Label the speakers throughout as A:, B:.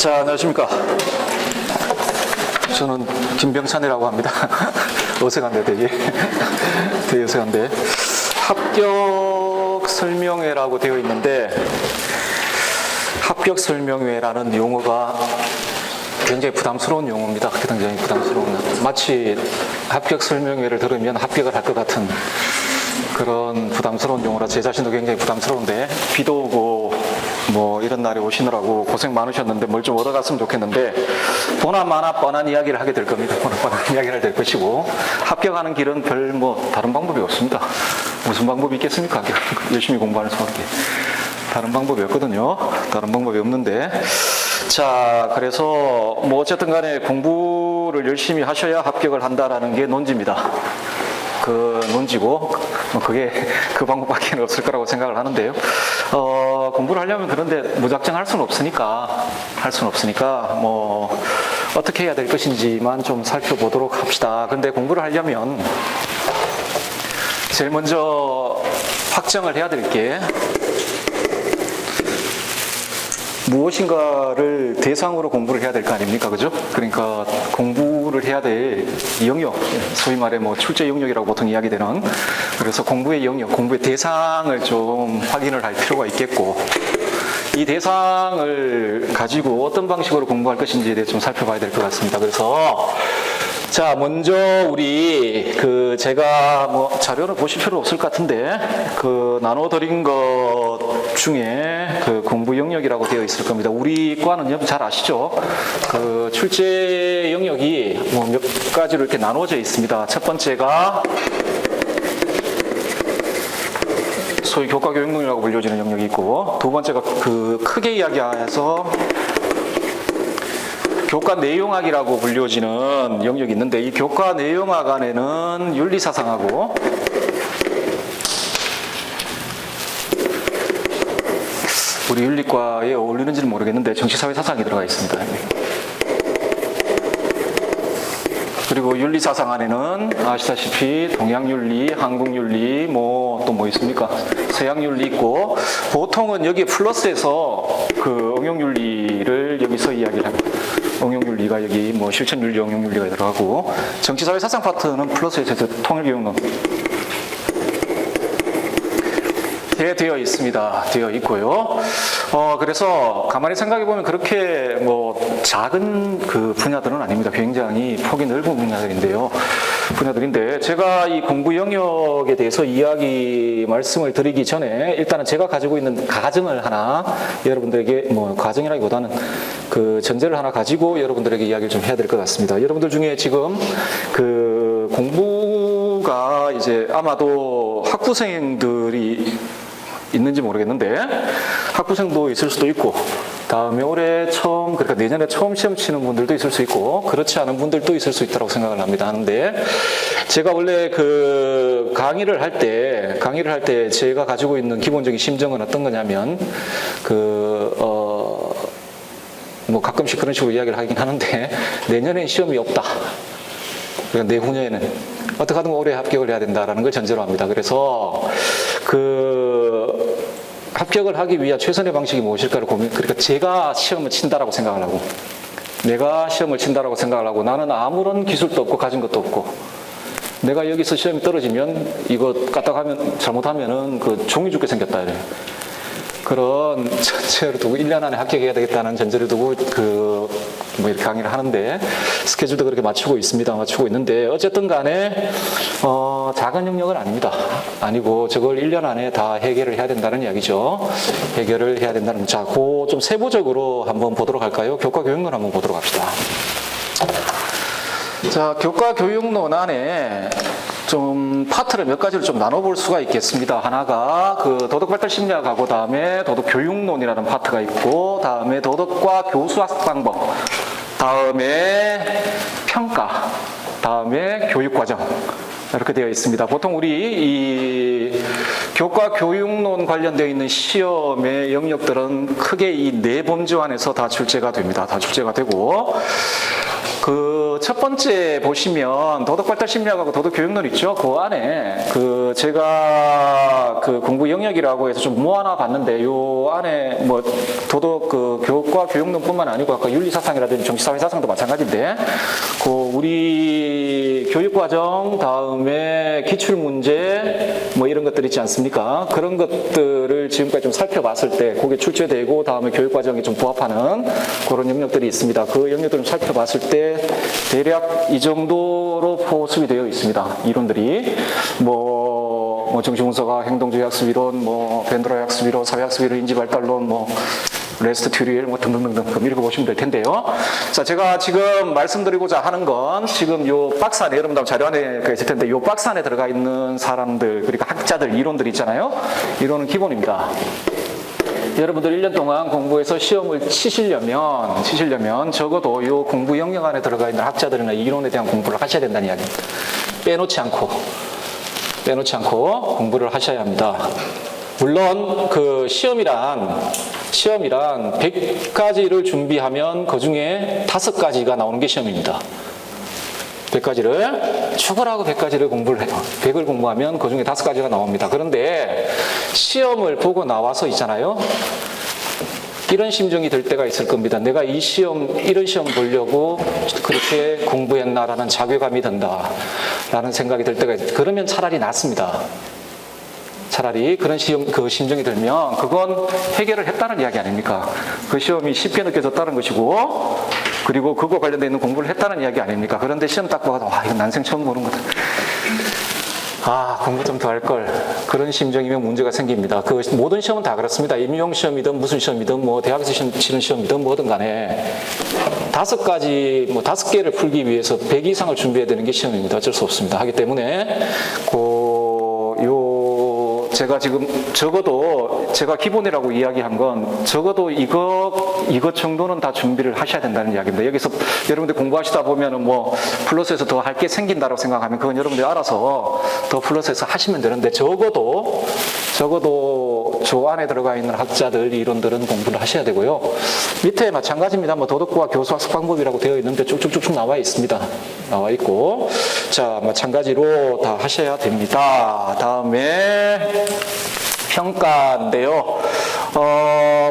A: 자, 안녕하십니까. 저는 김병찬이라고 합니다. 어색한데 되게 어색한데. 합격 설명회라고 되어 있는데, 합격 설명회라는 용어가 굉장히 부담스러운 용어입니다. 굉장히 부담스러운. 마치 합격 설명회를 들으면 합격을 할 것 같은 그런 부담스러운 용어라 제 자신도 굉장히 부담스러운데, 비도 오고 뭐 이런 날에 오시느라고 고생 많으셨는데 뭘 좀 얻어갔으면 좋겠는데, 보나마나 뻔한 이야기를 하게 될 겁니다. 보나마나 이야기를 될 것이고, 합격하는 길은 별 뭐 다른 방법이 없습니다. 무슨 방법이 있겠습니까? 열심히 공부하는 수밖에. 다른 방법이 없거든요. 다른 방법이 없는데, 자, 그래서 뭐 어쨌든 간에 공부를 열심히 하셔야 합격을 한다라는 게 논지입니다. 그 논지고, 그게 그 방법밖에 없을 거라고 생각을 하는데요. 공부를 하려면 그런데 무작정 할 수는 없으니까 뭐 어떻게 해야 될 것인지만 좀 살펴보도록 합시다. 근데 공부를 하려면 제일 먼저 확정을 해야 될 게, 무엇인가를 대상으로 공부를 해야 될 거 아닙니까? 그죠? 그러니까 공부를 해야 될 영역, 소위 말해 뭐 출제 영역이라고 보통 이야기되는, 그래서 공부의 영역, 공부의 대상을 좀 확인을 할 필요가 있겠고, 이 대상을 가지고 어떤 방식으로 공부할 것인지에 대해 좀 살펴봐야 될 것 같습니다. 그래서 자, 먼저 우리 제가 뭐 자료는 보실 필요 없을 것 같은데, 나눠드린 것 중에 공부 영역이라고 되어 있을 겁니다. 우리 과는 여러분 잘 아시죠? 출제 영역이 뭐 몇 가지로 이렇게 나눠져 있습니다. 첫 번째가 소위 교과 교육론이라고 불려지는 영역이 있고, 두 번째가 크게 이야기해서 교과 내용학이라고 불려지는 영역이 있는데, 이 교과 내용학 안에는 윤리사상하고 우리 윤리과에 어울리는지는 모르겠는데 정치사회사상이 들어가 있습니다. 그리고 윤리사상 안에는 아시다시피 동양윤리, 한국윤리, 뭐 또 뭐 있습니까? 서양윤리 있고, 보통은 여기에 플러스해서 응용윤리를 여기서 이야기를 합니다. 응용윤리가 여기 뭐 실천윤리, 응용윤리가 들어가고, 정치사회사상 파트는 플러스해서 통일교육론 되어 있습니다. 되어 있고요. 그래서 가만히 생각해 보면 그렇게 뭐 작은 분야들은 아닙니다. 굉장히 폭이 넓은 분야들인데, 제가 이 공부 영역에 대해서 말씀을 드리기 전에 일단은 제가 가지고 있는 가정을 하나 여러분들에게, 뭐 가정이라기보다는 전제를 하나 가지고 여러분들에게 이야기를 좀 해야 될 것 같습니다. 여러분들 중에 지금 공부가 이제 아마도 학부생들이 있는지 모르겠는데, 학부생도 있을 수도 있고, 다음에 그러니까 내년에 처음 시험 치는 분들도 있을 수 있고, 그렇지 않은 분들도 있을 수 있다고 생각을 합니다. 하는데, 제가 원래 강의를 할 때 제가 가지고 있는 기본적인 심정은 어떤 거냐면, 뭐 가끔씩 그런 식으로 이야기를 하긴 하는데, 내년엔 시험이 없다. 그러니까 내후년에는 어떻게 하든 올해 합격을 해야 된다라는 걸 전제로 합니다. 그래서 합격을 하기 위한 최선의 방식이 무엇일까를 그러니까 제가 시험을 친다라고 생각을 하고, 내가 시험을 친다라고 생각을 하고, 나는 아무런 기술도 없고 가진 것도 없고, 내가 여기서 시험이 떨어지면 이거 까딱하면 잘못하면은 종이 죽게 생겼다 이래. 그런 전제를 두고 1년 안에 합격해야 되겠다는 전제를 두고 뭐 이렇게 강의를 하는데, 스케줄도 그렇게 맞추고 있는데, 어쨌든 간에 작은 영역은 아니고 저걸 1년 안에 다 해결을 해야 된다는 이야기죠. 해결을 해야 된다는. 자, 좀 세부적으로 한번 보도록 할까요? 교과 교육론 한번 보도록 합시다. 자, 교과 교육론 안에 좀 파트를 몇 가지를 좀 나눠볼 수가 있겠습니다. 하나가 도덕발달 심리학하고, 다음에 도덕교육론이라는 파트가 있고, 다음에 도덕과 교수학 방법, 다음에 평가, 다음에 교육과정, 이렇게 되어 있습니다. 보통 우리 이 교과 교육론 관련되어 있는 시험의 영역들은 크게 이 네 범주 안에서 다 출제가 됩니다. 다 출제가 되고, 그 첫 번째 보시면 도덕발달 심리학하고 도덕교육론 있죠. 그 안에 그 제가 그 공부 영역이라고 해서 좀 모아놔 봤는데 요 안에 뭐 도덕 그 교육과 교육론뿐만 아니고 아까 윤리사상이라든지 정치사회사상도 마찬가지인데 그 우리 교육과정 다음에 기출문제 뭐 이런 것들 있지 않습니까? 그런 것들을 지금까지 좀 살펴봤을 때 그게 출제되고 다음에 교육과정에 좀 부합하는 그런 영역들이 있습니다. 그 영역들을 좀 살펴봤을 때 대략 이 정도로 포섭이 되어 있습니다. 이론들이 뭐 정치문서가 행동주의 학습이론, 뭐 벤드로의 학습이론, 사회학습이론, 인지발달론, 뭐 레스트 튜리엘 뭐 등등등등 그럼 읽어보시면 될 텐데요. 자, 제가 지금 말씀드리고자 하는 건 지금 요 박스 안에 여러분들 자료 안에 있을 텐데 요 박스 안에 들어가 있는 사람들 그러니까 학자들 이론들 있잖아요. 이론은 기본입니다. 여러분들 1년 동안 공부해서 시험을 치시려면 적어도 요 공부 영역 안에 들어가 있는 학자들이나 이론에 대한 공부를 하셔야 된다는 이야기입니다. 빼놓지 않고 공부를 하셔야 합니다. 물론 그 시험이란 100가지를 준비하면 그 중에 5가지가 나오는 게 시험입니다. 100가지를 죽으라고 100가지를 공부를 해요. 100을 공부하면 그 중에 5가지가 나옵니다. 그런데 시험을 보고 나와서 있잖아요. 이런 심정이 들 때가 있을 겁니다. 내가 이런 시험 보려고 그렇게 공부했나라는 자괴감이 든다라는 생각이 들 때가 있어요. 그러면 차라리 낫습니다. 차라리 그런 그 심정이 들면 그건 해결을 했다는 이야기 아닙니까? 그 시험이 쉽게 느껴졌다는 것이고 그리고 그거 관련되어 있는 공부를 했다는 이야기 아닙니까? 그런데 시험 딱 보고 와 이거 난생 처음 보는 거다. 아 공부 좀 더 할 걸. 그런 심정이면 문제가 생깁니다. 그 모든 시험은 다 그렇습니다. 임용 시험이든 무슨 시험이든 뭐 대학에서 치는 시험이든 뭐든 간에 5개를 풀기 위해서 100 이상을 준비해야 되는 게 시험입니다. 어쩔 수 없습니다. 하기 때문에 제가 지금 적어도 제가 기본이라고 이야기한 건 적어도 이것 정도는 다 준비를 하셔야 된다는 이야기입니다. 여기서 여러분들 공부하시다 보면은 뭐 플러스에서 더 할 게 생긴다고 생각하면 그건 여러분들이 알아서 더 플러스에서 하시면 되는데 적어도 저 안에 들어가 있는 학자들 이론들은 공부를 하셔야 되고요. 밑에 마찬가지입니다. 뭐 도덕과 교수학습 방법이라고 되어 있는데 쭉쭉쭉 나와 있습니다. 나와 있고 자 마찬가지로 다 하셔야 됩니다. 다음에 평가인데요.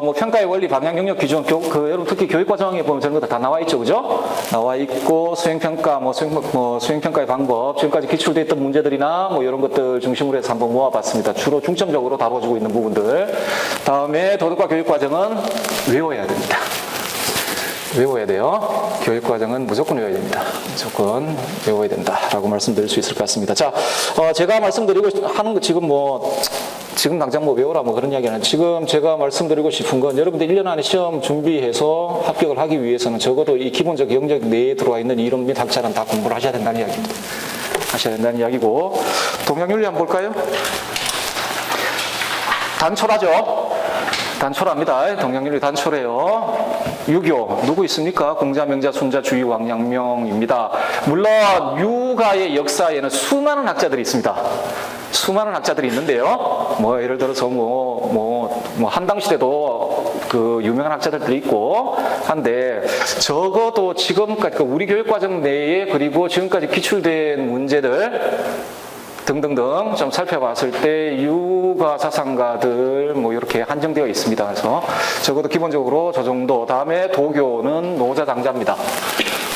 A: 뭐 평가의 원리, 방향, 영역, 기준, 여러분 특히 교육과정에 보면 저런 거 다 나와 있죠, 그죠? 나와 있고 수행평가, 수행평가의 방법, 지금까지 기출되어 있던 문제들이나 뭐 이런 것들 중심으로 해서 한번 모아봤습니다. 주로 중점적으로 다뤄주고 있는 부분들. 다음에 도덕과 교육과정은 외워야 됩니다. 외워야 돼요. 교육과정은 무조건 외워야 됩니다. 무조건 외워야 된다라고 말씀드릴 수 있을 것 같습니다. 자, 제가 말씀드리고 하는 거 지금 당장 뭐 외우라 뭐 그런 이야기는 지금 제가 말씀드리고 싶은 건 여러분들 1년 안에 시험 준비해서 합격을 하기 위해서는 적어도 이 기본적 영역 내에 들어와 있는 이론 및 학자는 다 공부를 하셔야 된다는 이야기입니다. 하셔야 된다는 이야기고 동양윤리 한번 볼까요? 단촐하죠? 단촐합니다. 동양윤리 단촐해요. 유교 누구 있습니까? 공자, 명자, 순자, 주의, 왕양명입니다. 물론 유가의 역사에는 수많은 학자들이 있습니다. 수많은 학자들이 있는데요. 뭐 예를 들어서 한당 시대도 그 유명한 학자들도 있고 한데 적어도 지금까지 우리 교육과정 내에 그리고 지금까지 기출된 문제들 등등등 좀 살펴봤을 때 유가 사상가들 뭐 이렇게 한정되어 있습니다. 그래서 적어도 기본적으로 저 정도. 다음에 도교는 노자장자입니다.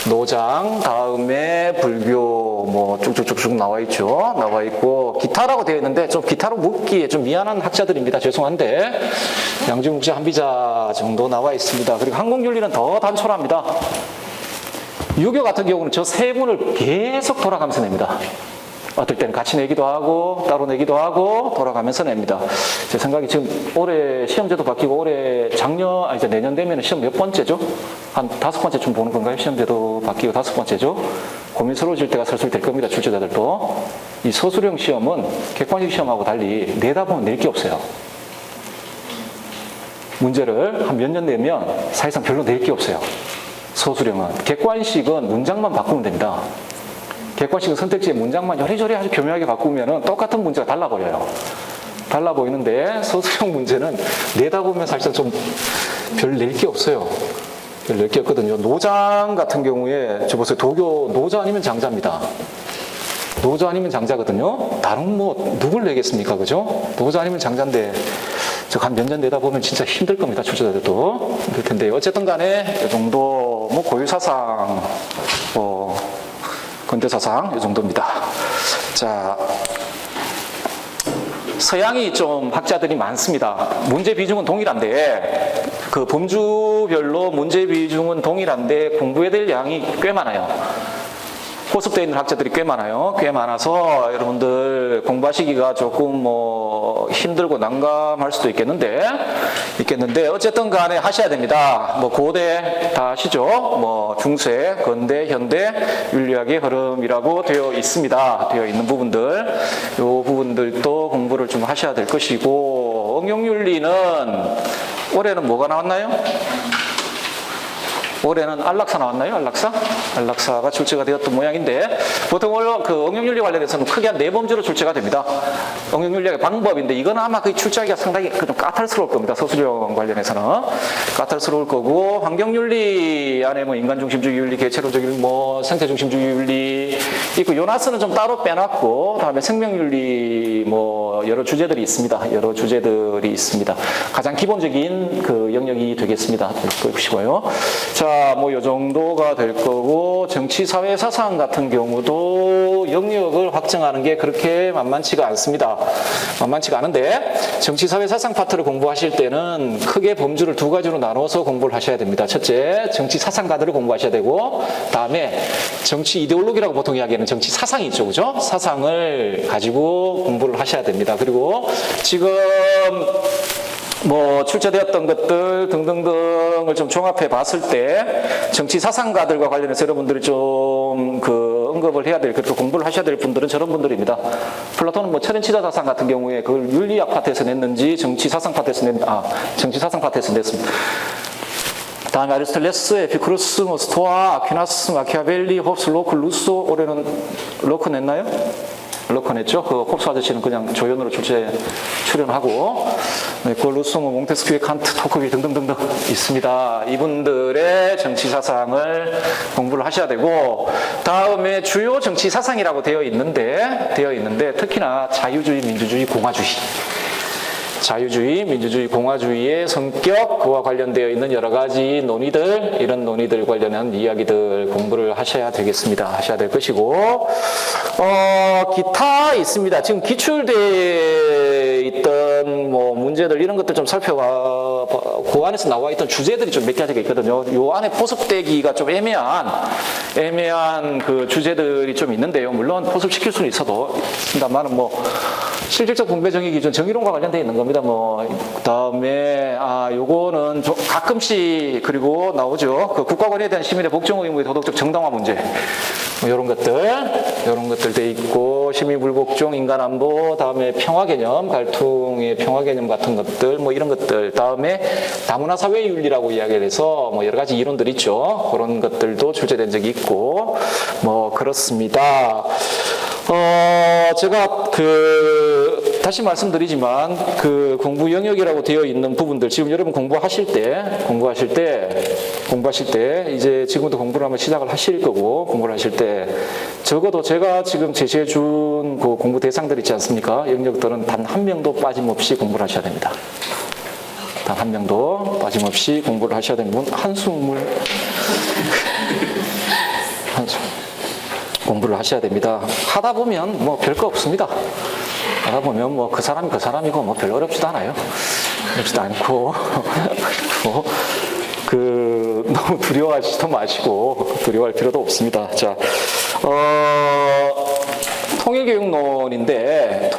A: 노장, 다음에 불교 뭐 쭉쭉쭉쭉 나와 있죠. 나와 있고 기타라고 되어 있는데 좀 기타로 묻기에 좀 미안한 학자들입니다. 죄송한데 양주묵자, 한비자 정도 나와 있습니다. 그리고 한국윤리는 더 단촐합니다. 유교 같은 경우는 저 세 분을 계속 돌아가면서 냅니다. 어떨 때는 같이 내기도 하고 따로 내기도 하고 돌아가면서 냅니다. 제 생각이 지금 올해 시험제도 바뀌고 올해 이제 내년 되면 시험 몇 번째죠? 한 5번째쯤 보는 건가요? 시험제도 바뀌고 5번째죠? 고민스러워질 때가 슬슬 될 겁니다. 출제자들도. 이 서술형 시험은 객관식 시험하고 달리 내다 보면 낼 게 없어요. 문제를 한 몇 년 내면 사실상 별로 낼 게 없어요. 서술형은. 객관식은 문장만 바꾸면 됩니다. 객관식은 선택지의 문장만 요리조리 아주 교묘하게 바꾸면 똑같은 문제가 달라 보여요. 달라 보이는데 서술형 문제는 내다 보면 사실상 좀 별 낼 게 없어요. 14개였거든요. 노장 같은 경우에 저 보세요. 도교 노자 아니면 장자입니다. 노자 아니면 장자거든요. 다른 뭐 누굴 내겠습니까? 그죠? 노자 아니면 장자인데 저 한 몇 년 내다 보면 진짜 힘들 겁니다. 출제자들도 힘들 텐데 어쨌든 간에 이 정도 뭐 고유사상 뭐 근대사상 이 정도입니다. 자, 서양이 좀 학자들이 많습니다. 문제 비중은 동일한데 그 범주별로 문제 비중은 동일한데 공부해야 될 양이 꽤 많아요. 포섭되어 있는 학자들이 꽤 많아요. 꽤 많아서 여러분들 공부하시기가 조금 뭐 힘들고 난감할 수도 있겠는데 어쨌든 간에 하셔야 됩니다. 뭐 고대 다 아시죠? 뭐 중세, 근대, 현대 윤리학의 흐름이라고 되어 있습니다. 되어 있는 부분들 요 부분들도 공부를 좀 하셔야 될 것이고 응용윤리는 올해는 뭐가 나왔나요? 올해는 안락사 나왔나요? 안락사가 출제가 되었던 모양인데 보통 그 응용윤리 관련해서는 크게 한 4범주로 출제가 됩니다. 응용윤리학의 방법인데 이건 아마 그 출제하기가 상당히 좀 까탈스러울 겁니다. 서술형 관련해서는 까탈스러울 거고 환경윤리 안에 뭐 인간중심주의 윤리, 개체론적 윤리, 뭐 생태중심주의 윤리 있고 요나스는 좀 따로 빼놨고 다음에 생명윤리 뭐 여러 주제들이 있습니다. 가장 기본적인 그 영역이 되겠습니다. 보시고요. 자, 뭐 요 정도가 될 거고 정치, 사회, 사상 같은 경우도 영역을 확정하는 게 그렇게 만만치가 않습니다. 만만치가 않은데 정치, 사회, 사상 파트를 공부하실 때는 크게 범주를 2가지로 나눠서 공부를 하셔야 됩니다. 첫째, 정치 사상가들을 공부하셔야 되고 다음에 정치 이데올로기라고 보통 이야기하는 정치 사상이 있죠. 그죠? 사상을 가지고 공부를 하셔야 됩니다. 그리고 지금 뭐 출제되었던 것들 등등등을 좀 종합해 봤을 때 정치 사상가들과 관련해서 여러분들이 좀 그 언급을 해야 될, 그렇게 공부를 하셔야 될 분들은 저런 분들입니다. 플라톤은 뭐 철인치자 사상 같은 경우에 그걸 윤리학 파트에서 냈는지 정치 사상 파트에서 냈습니다. 다음에 아리스토텔레스, 에피쿠로스, 뭐 스토아, 아퀴나스, 마키아벨리, 홉스, 로크, 루소. 올해는 로크 냈나요? 로크 냈죠. 그 홉스 아저씨는 그냥 조연으로 출연하고 그 루소, 뭐 몽테스큐에 칸트, 토크비 등등등등 있습니다. 이분들의 정치 사상을 공부를 하셔야 되고 다음에 주요 정치 사상이라고 되어 있는데 특히나 자유주의, 민주주의, 공화주의. 자유주의, 민주주의, 공화주의의 성격, 그와 관련되어 있는 여러 가지 논의들, 이런 논의들 관련한 이야기들 공부를 하셔야 되겠습니다. 하셔야 될 것이고, 기타 있습니다. 지금 기출되어 있던 뭐 문제들, 이런 것들 좀 살펴봐, 그 안에서 나와 있던 주제들이 좀 몇 가지가 있거든요. 요 안에 포섭되기가 좀 애매한 그 주제들이 좀 있는데요. 물론 포섭시킬 수는 있습니다만, 뭐, 실질적 분배 정의 기준, 정의론과 관련되어 있는 겁니다. 뭐, 그 다음에, 요거는 가끔씩, 그리고 나오죠. 그 국가권에 대한 시민의 복종 의무의 도덕적 정당화 문제. 뭐, 요런 것들 돼 있고, 시민 불복종, 인간 안보, 다음에 평화 개념, 갈등의 평화 개념 같은 것들, 뭐, 이런 것들. 다음에 다문화 사회 윤리라고 이야기를 해서, 뭐, 여러 가지 이론들 있죠. 그런 것들도 출제된 적이 있고, 뭐, 그렇습니다. 제가 다시 말씀드리지만 그 공부 영역이라고 되어 있는 부분들 지금 여러분 공부하실 때 이제 지금부터 공부를 한번 시작을 하실 거고 공부를 하실 때 적어도 제가 지금 제시해 준 그 공부 대상들 있지 않습니까? 영역들은 단 한 명도 빠짐없이 공부를 하셔야 됩니다. 단 한 명도 빠짐없이 공부를 하셔야 되는 한숨을 공부를 하셔야 됩니다. 하다 보면 뭐 별거 없습니다. 하다 보면 뭐 그 사람이고 뭐 별로 어렵지도 않아요. 어렵지도 않고 너무 두려워하지도 마시고 두려워할 필요도 없습니다. 자, 통일교육론인데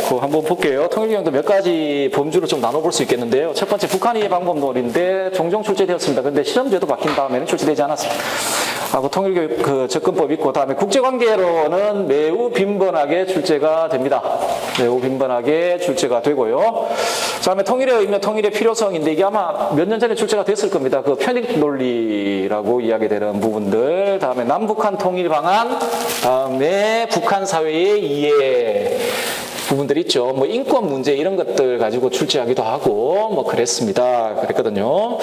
A: 그거 한번 볼게요. 통일교육도 몇 가지 범주로 좀 나눠볼 수 있겠는데요. 첫 번째 북한이 방법론인데 종종 출제되었습니다. 그런데 실험제도 바뀐 다음에는 출제되지 않았습니다. 하고 통일교육 그 접근법 있고 다음에 국제관계로는 매우 빈번하게 출제가 됩니다. 매우 빈번하게 출제가 되고요. 다음에 통일의 의미, 통일의 필요성인데 이게 아마 몇 년 전에 출제가 됐을 겁니다. 그 편익 논리라고 이야기되는 부분들, 다음에 남북한 통일 방안, 다음에 북한 사회의 이해 부분들 있죠. 뭐 인권 문제 이런 것들 가지고 출제하기도 하고 뭐 그랬거든요.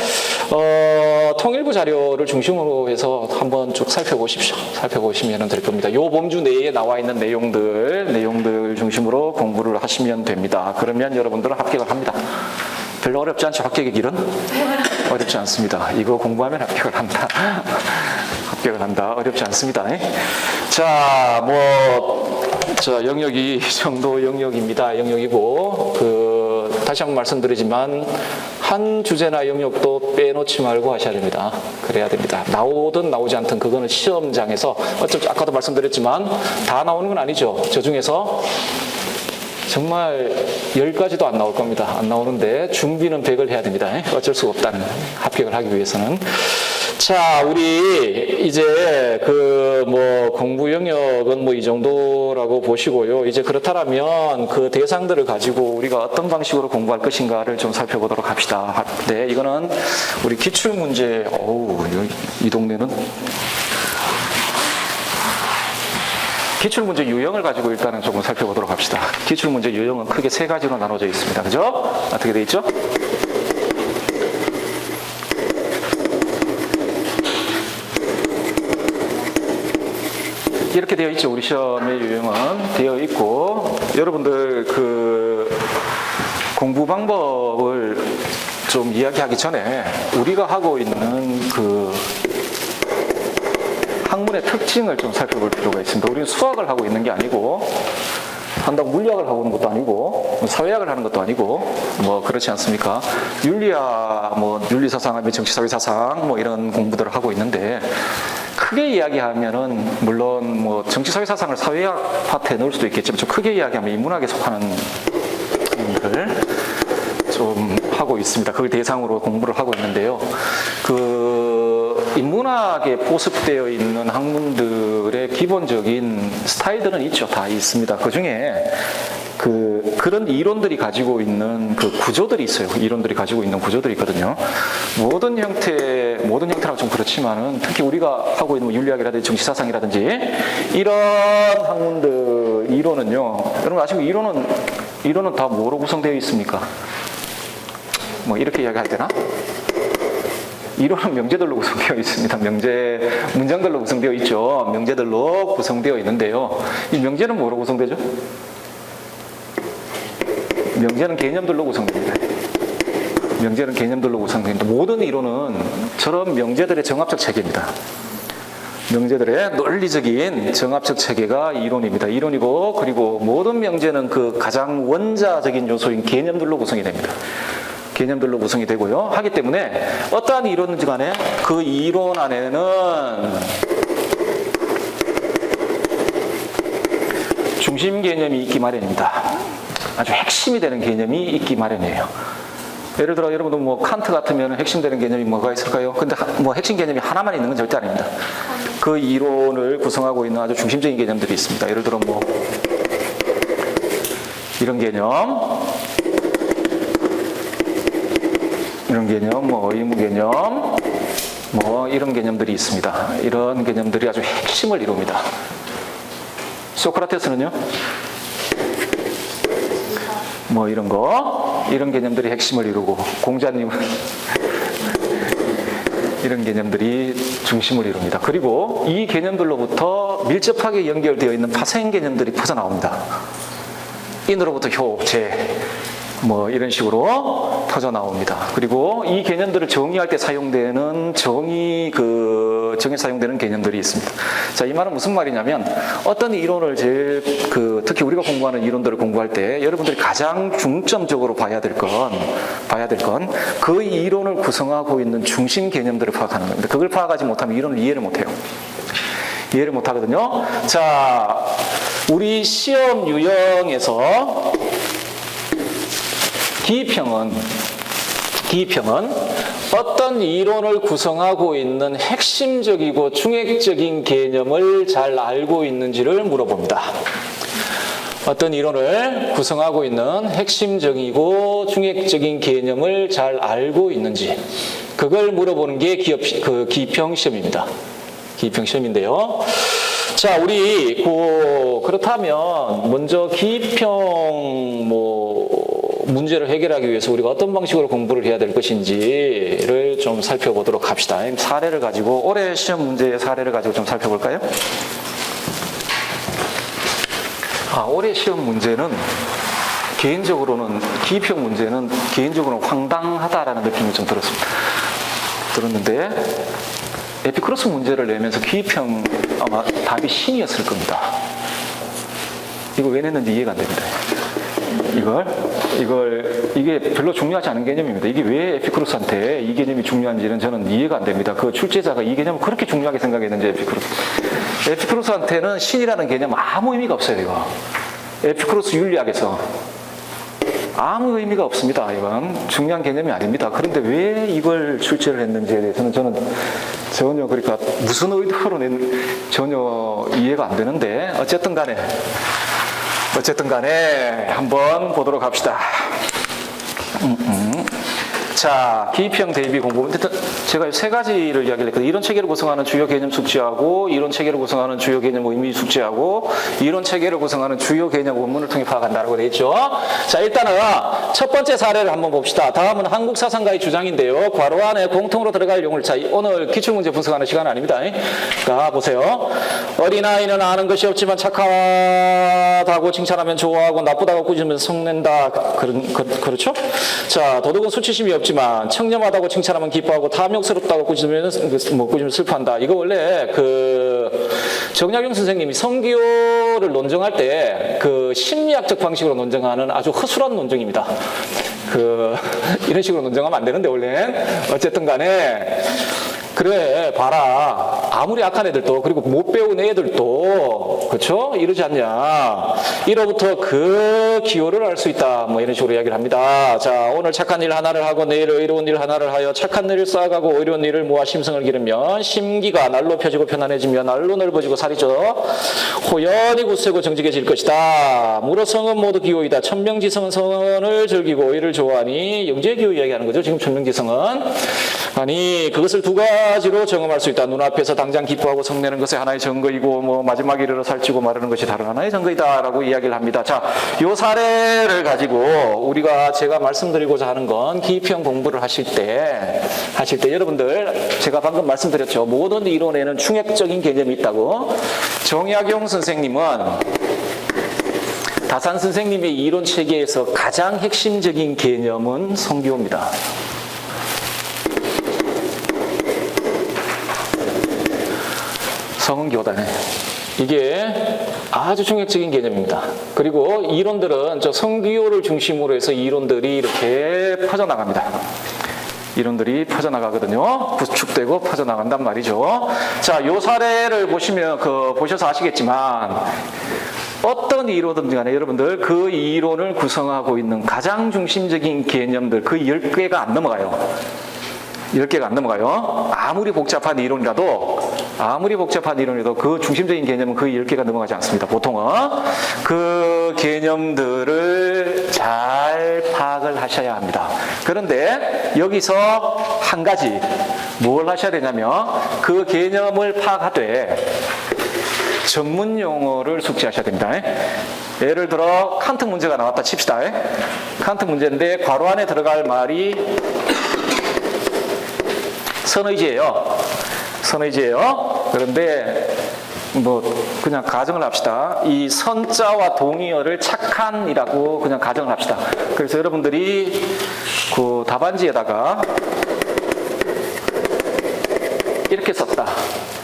A: 통일부 자료를 중심으로 해서 한번 쭉 살펴보십시오. 살펴보시면 될 겁니다. 요 범주 내에 나와 있는 내용들 중심으로 공부를 하시면 됩니다. 그러면 여러분들은 합격을 합니다. 별로 어렵지 않죠? 합격의 길은? 어렵지 않습니다. 이거 공부하면 합격을 한다. 합격을 한다. 어렵지 않습니다. 자, 영역이 이 정도 영역입니다. 영역이고, 다시 한번 말씀드리지만, 한 주제나 영역도 빼놓지 말고 하셔야 됩니다. 그래야 됩니다. 나오든 나오지 않든 그거는 시험장에서, 아까도 말씀드렸지만, 다 나오는 건 아니죠. 저 중에서 정말 10가지도 안 나올 겁니다. 안 나오는데 준비는 100을 해야 됩니다. 어쩔 수가 없다는 합격을 하기 위해서는. 자, 우리 이제 공부 영역은 이 정도라고 보시고요. 이제 그렇다면 그 대상들을 가지고 우리가 어떤 방식으로 공부할 것인가를 좀 살펴보도록 합시다. 네, 이거는 우리 기출문제, 이 동네는 기출문제 유형을 가지고 일단은 조금 살펴보도록 합시다. 기출문제 유형은 크게 3가지로 나눠져 있습니다. 그죠? 어떻게 돼 있죠? 이렇게 되어 있죠. 우리 시험의 유형은 되어 있고, 여러분들 공부 방법을 좀 이야기하기 전에 우리가 하고 있는 학문의 특징을 좀 살펴볼 필요가 있습니다. 우리는 수학을 하고 있는 게 아니고, 한다고 물리학을 하고 있는 것도 아니고, 사회학을 하는 것도 아니고, 그렇지 않습니까? 윤리학, 윤리사상, 정치사회사상, 이런 공부들을 하고 있는데, 크게 이야기하면은, 물론 정치사회사상을 사회학 파트에 넣을 수도 있겠지만, 좀 크게 이야기하면 인문학에 속하는 일을 좀 하고 있습니다. 그걸 대상으로 공부를 하고 있는데요. 인문학에 포섭되어 있는 학문들의 기본적인 스타일들은 있죠. 다 있습니다. 그 중에 그런 이론들이 가지고 있는 구조들이 있어요. 이론들이 가지고 있는 구조들이 있거든요. 모든 형태라고 좀 그렇지만은 특히 우리가 하고 있는 윤리학이라든지 정치사상이라든지 이런 학문들, 이론은요. 여러분 아시고 이론은 다 뭐로 구성되어 있습니까? 이렇게 이야기할 때나? 이론은 명제들로 구성되어 있습니다. 문장들로 구성되어 있죠. 명제들로 구성되어 있는데요. 이 명제는 뭐로 구성되죠? 명제는 개념들로 구성됩니다. 명제는 개념들로 구성됩니다. 모든 이론은 저런 명제들의 정합적 체계입니다. 명제들의 논리적인 정합적 체계가 이론입니다. 이론이고, 그리고 모든 명제는 가장 원자적인 요소인 개념들로 구성이 됩니다. 개념들로 구성이 되고요. 하기 때문에 어떠한 이론인지 간에 그 이론 안에는 중심 개념이 있기 마련입니다. 아주 핵심이 되는 개념이 있기 마련이에요. 예를 들어 여러분도 칸트 같으면 핵심되는 개념이 뭐가 있을까요? 근데 핵심 개념이 하나만 있는 건 절대 아닙니다. 그 이론을 구성하고 있는 아주 중심적인 개념들이 있습니다. 예를 들어 이런 개념, 의무 개념, 이런 개념들이 있습니다. 이런 개념들이 아주 핵심을 이룹니다. 소크라테스는요? 이런 개념들이 핵심을 이루고, 공자님은 이런 개념들이 중심을 이룹니다. 그리고 이 개념들로부터 밀접하게 연결되어 있는 파생 개념들이 퍼져나옵니다. 인으로부터 효, 재, 이런 식으로 터져 나옵니다. 그리고 이 개념들을 정의할 때 사용되는 정의에 사용되는 개념들이 있습니다. 자, 이 말은 무슨 말이냐면 어떤 이론을 특히 우리가 공부하는 이론들을 공부할 때 여러분들이 가장 중점적으로 봐야 될 건 그 이론을 구성하고 있는 중심 개념들을 파악하는 겁니다. 그걸 파악하지 못하면 이론을 이해를 못해요. 이해를 못하거든요. 자, 우리 시험 유형에서 기입형은 어떤 이론을 구성하고 있는 핵심적이고 중핵적인 개념을 잘 알고 있는지를 물어봅니다. 어떤 이론을 구성하고 있는 핵심적이고 중핵적인 개념을 잘 알고 있는지, 그걸 물어보는 게 기입형 시험입니다. 기입형 시험인데요. 자, 우리 그렇다면 먼저 기입형 문제를 해결하기 위해서 우리가 어떤 방식으로 공부를 해야 될 것인지를 좀 살펴보도록 합시다. 사례를 가지고 올해 시험 문제의 사례를 가지고 좀 살펴볼까요? 올해 시험 문제는 개인적으로는 기입형 문제는 개인적으로는 황당하다라는 느낌이 좀 들었는데 에피크로스 문제를 내면서 기입형 아마 답이 신이었을 겁니다. 이거 왜 냈는지 이해가 안 됩니다. 이게 별로 중요하지 않은 개념입니다. 이게 왜 에피크로스한테 이 개념이 중요한지는 저는 이해가 안 됩니다. 그 출제자가 이 개념을 그렇게 중요하게 생각했는지 에피크로스한테는 신이라는 개념 아무 의미가 없어요. 이거 에피크로스 윤리학에서 아무 의미가 없습니다. 이건 중요한 개념이 아닙니다. 그런데 왜 이걸 출제를 했는지에 대해서는 저는 전혀 그러니까 무슨 의도로 전혀 이해가 안 되는데 어쨌든 간에 한번 보도록 합시다. 자, 기입형 대비 공부. 제가 세 가지를 이야기를 했거든요. 이론 체계를 구성하는 주요 개념 숙지하고, 이론 체계를 구성하는 주요 개념 의미 숙지하고, 이론 체계를 구성하는 주요 개념 원문을 통해 파악한다라고 되어 있죠. 자, 일단은 첫 번째 사례를 한번 봅시다. 다음은 한국 사상가의 주장인데요. 괄호 안에 공통으로 들어갈 용어를 오늘 기출문제 분석하는 시간 아닙니다. 자, 보세요. 어린아이는 아는 것이 없지만 착하다고 칭찬하면 좋아하고 나쁘다고 꾸짖으면 성낸다. 그렇죠? 자, 도덕은 수치심이 없지만 청렴하다고 칭찬하면 기뻐하고 탐욕스럽다고 꾸짖으면 슬퍼한다. 이거 원래 정약용 선생님이 성기호를 논증할 때 그 심리학적 방식으로 논증하는 아주 허술한 논증입니다. 이런 식으로 논증하면 안 되는데 원래 어쨌든 간에 그래 봐라 아무리 악한 애들도 그리고 못 배운 애들도 그렇죠 이러지 않냐 이로부터 그 기호를 알 수 있다 뭐 이런 식으로 이야기를 합니다. 자 오늘 착한 일 하나를 하고 내일 의로운 일 하나를 하여 착한 일을 쌓아가고 의로운 일을 모아 심성을 기르면 심기가 날로 펴지고 편안해지며 날로 넓어지고 살이 쪄 호연히 굳세고 정직해질 것이다. 무릇 성은 모두 기호이다. 천명지성은 성을 즐기고 의를 좋아하니 영재의 기호 이야기하는 거죠. 지금 천명지성은 아니 그것을 두 가지로 정음할 수 있다. 눈앞에서 당장 기뻐하고 성내는 것이 하나의 증거이고 뭐 마지막 이르러 살찌고 마르는 것이 다른 하나의 증거이다라고 이야기를 합니다. 자, 요 사례를 가지고 제가 말씀드리고자 하는 건 기입형 공부를 하실 때 여러분들 제가 방금 말씀드렸죠. 모든 이론에는 충액적인 개념이 있다고. 정약용 선생님은 다산 선생님의 이론 체계에서 가장 핵심적인 개념은 성기호입니다. 성은 교단에 이게 아주 충격적인 개념입니다. 그리고 이론들은 저 성기호를 중심으로 해서 이론들이 이렇게 퍼져나갑니다. 이론들이 퍼져나가거든요. 구축되고 퍼져나간단 말이죠. 자, 요 사례를 보셔서 아시겠지만 어떤 이론든지 간에 여러분들 그 이론을 구성하고 있는 가장 중심적인 개념들 그 10개가 안 넘어가요. 10개가 안 넘어가요. 아무리 복잡한 이론이라도 그 중심적인 개념은 그 10개가 넘어가지 않습니다. 보통은 그 개념들을 잘 파악을 하셔야 합니다. 그런데 여기서 한 가지 뭘 하셔야 되냐면 그 개념을 파악하되 전문 용어를 숙지하셔야 됩니다. 예를 들어 칸트 문제가 나왔다 칩시다. 칸트 문제인데 괄호 안에 들어갈 말이 선의지예요. 그런데 그냥 가정을 합시다. 이 선자와 동의어를 착한이라고 그냥 가정을 합시다. 그래서 여러분들이 그 답안지에다가 이렇게 썼다.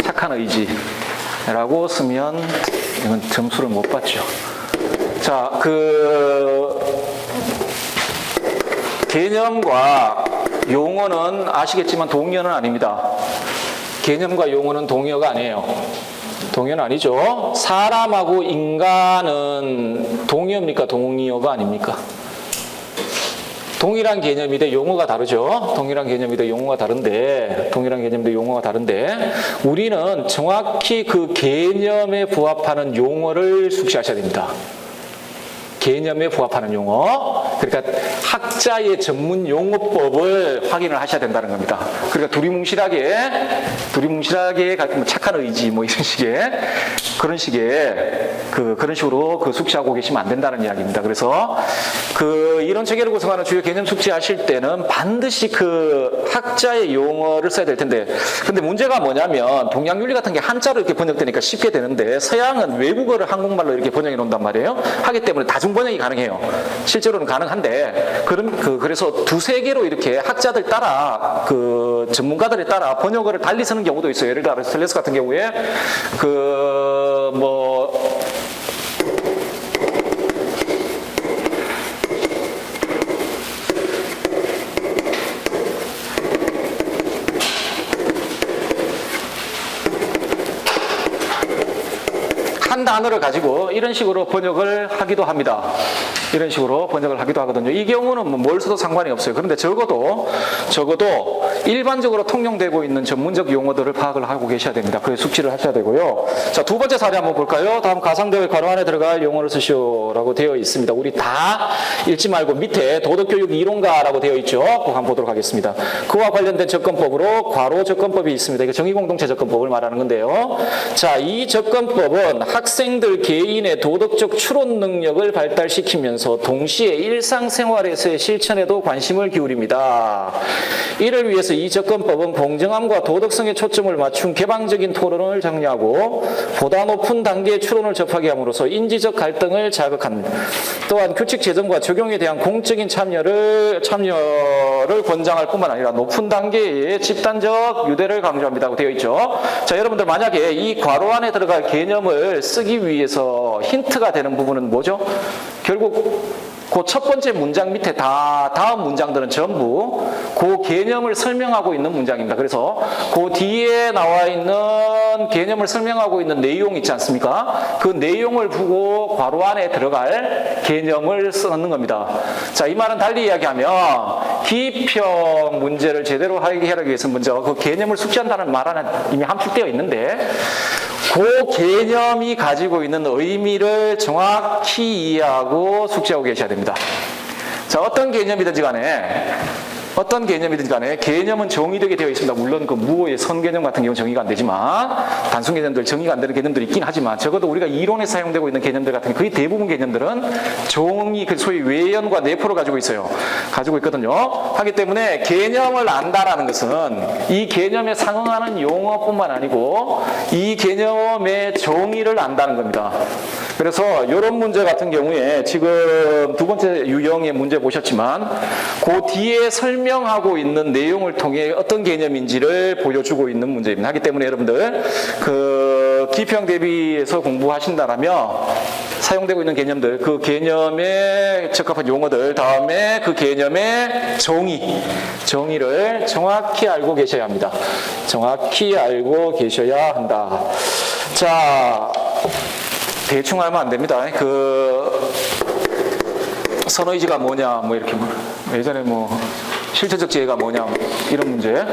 A: 착한 의지라고 쓰면 이건 점수를 못 받죠. 자, 개념과 용어는 아시겠지만 동의어는 아닙니다. 개념과 용어는 동의어가 아니에요. 동의어는 아니죠. 사람하고 인간은 동의어입니까? 동의어가 아닙니까? 동일한 개념인데 용어가 다르죠. 동일한 개념인데 용어가 다른데 우리는 정확히 그 개념에 부합하는 용어를 숙지하셔야 됩니다. 개념에 부합하는 용어. 그러니까 학자의 전문 용어법을 확인을 하셔야 된다는 겁니다. 그러니까 두리뭉실하게 착한 의지 뭐 이런 식의 그런 식으로 그 숙지하고 계시면 안 된다는 이야기입니다. 그래서 이런 체계를 구성하는 주요 개념 숙지하실 때는 반드시 그 학자의 용어를 써야 될 텐데, 근데 문제가 뭐냐면 동양윤리 같은 게 한자로 이렇게 번역되니까 쉽게 되는데 서양은 외국어를 한국말로 이렇게 번역해 놓는단 말이에요. 하기 때문에 다중 번역이 가능해요. 실제로는 가능한데 그래서 두세 개로 이렇게 학자들 따라 그 전문가들에 따라 번역어를 달리 쓰는 경우도 있어요. 예를 들어 아리스토텔레스 같은 경우에 한 단어를 가지고 이런 식으로 번역을 하기도 합니다. 이런 식으로 번역을 하기도 하거든요. 이 경우는 뭘 써도 상관이 없어요. 그런데 적어도 일반적으로 통용되고 있는 전문적 용어들을 파악을 하고 계셔야 됩니다. 그래서 숙지를 하셔야 되고요. 자, 두 번째 사례 한번 볼까요? 다음 가상대의 괄호 안에 들어갈 용어를 쓰시오라고 되어 있습니다. 우리 다 읽지 말고 밑에 도덕교육 이론가라고 되어 있죠. 그거 한번 보도록 하겠습니다. 그와 관련된 접근법으로 괄호 접근법이 있습니다. 이거 정의공동체 접근법을 말하는 건데요. 자, 이 접근법은 학생들 개인의 도덕적 추론 능력을 발달시키면서 동시에 일상생활에서의 실천에도 관심을 기울입니다. 이를 위해서 이 접근법은 공정함과 도덕성에 초점을 맞춘 개방적인 토론을 장려하고 보다 높은 단계의 추론을 접하게 함으로써 인지적 갈등을 자극합니다. 또한 규칙 제정과 적용에 대한 공적인 참여를 권장할 뿐만 아니라 높은 단계의 집단적 유대를 강조합니다. 되어 있죠. 자, 여러분들 만약에 이 괄호 안에 들어갈 개념을 쓰기 위해서 힌트가 되는 부분은 뭐죠? 결국 그 첫 번째 문장 밑에 다음 문장들은 전부 그 개념을 설명하고 있는 문장입니다. 그래서 그 뒤에 나와 있는 개념을 설명하고 있는 내용 있지 않습니까? 그 내용을 보고 괄호 안에 들어갈 개념을 쓰는 겁니다. 자, 이 말은 달리 이야기하면 기평 문제를 제대로 해결하기 위해서 먼저 그 개념을 숙지한다는 말 하나 이미 함축되어 있는데 그 개념이 가지고 있는 의미를 정확히 이해하고 숙지하고 계셔야 됩니다. 자, 어떤 개념이든지 간에 개념은 정의되게 되어 있습니다. 물론 그 무어의 선 개념 같은 경우는 정의가 안 되지만 단순 개념들, 정의가 안 되는 개념들이 있긴 하지만 적어도 우리가 이론에 사용되고 있는 개념들 같은 거의 대부분 개념들은 정의, 그 소위 외연과 내포를 가지고 있거든요. 하기 때문에 개념을 안다라는 것은 이 개념에 상응하는 용어뿐만 아니고 이 개념의 정의를 안다는 겁니다. 그래서 이런 문제 같은 경우에 지금 두 번째 유형의 문제 보셨지만 그 뒤에 설명하고 있는 내용을 통해 어떤 개념인지를 보여주고 있는 문제입니다. 하기 때문에 여러분들 그 기평 대비해서 공부하신다라면 사용되고 있는 개념들, 그 개념에 적합한 용어들, 다음에 그 개념의 정의를 정확히 알고 계셔야 합니다. 정확히 알고 계셔야 한다. 자, 대충 알면 안 됩니다. 선의지가 뭐냐, 이렇게 예전에 실천적 지혜가 뭐냐, 이런 문제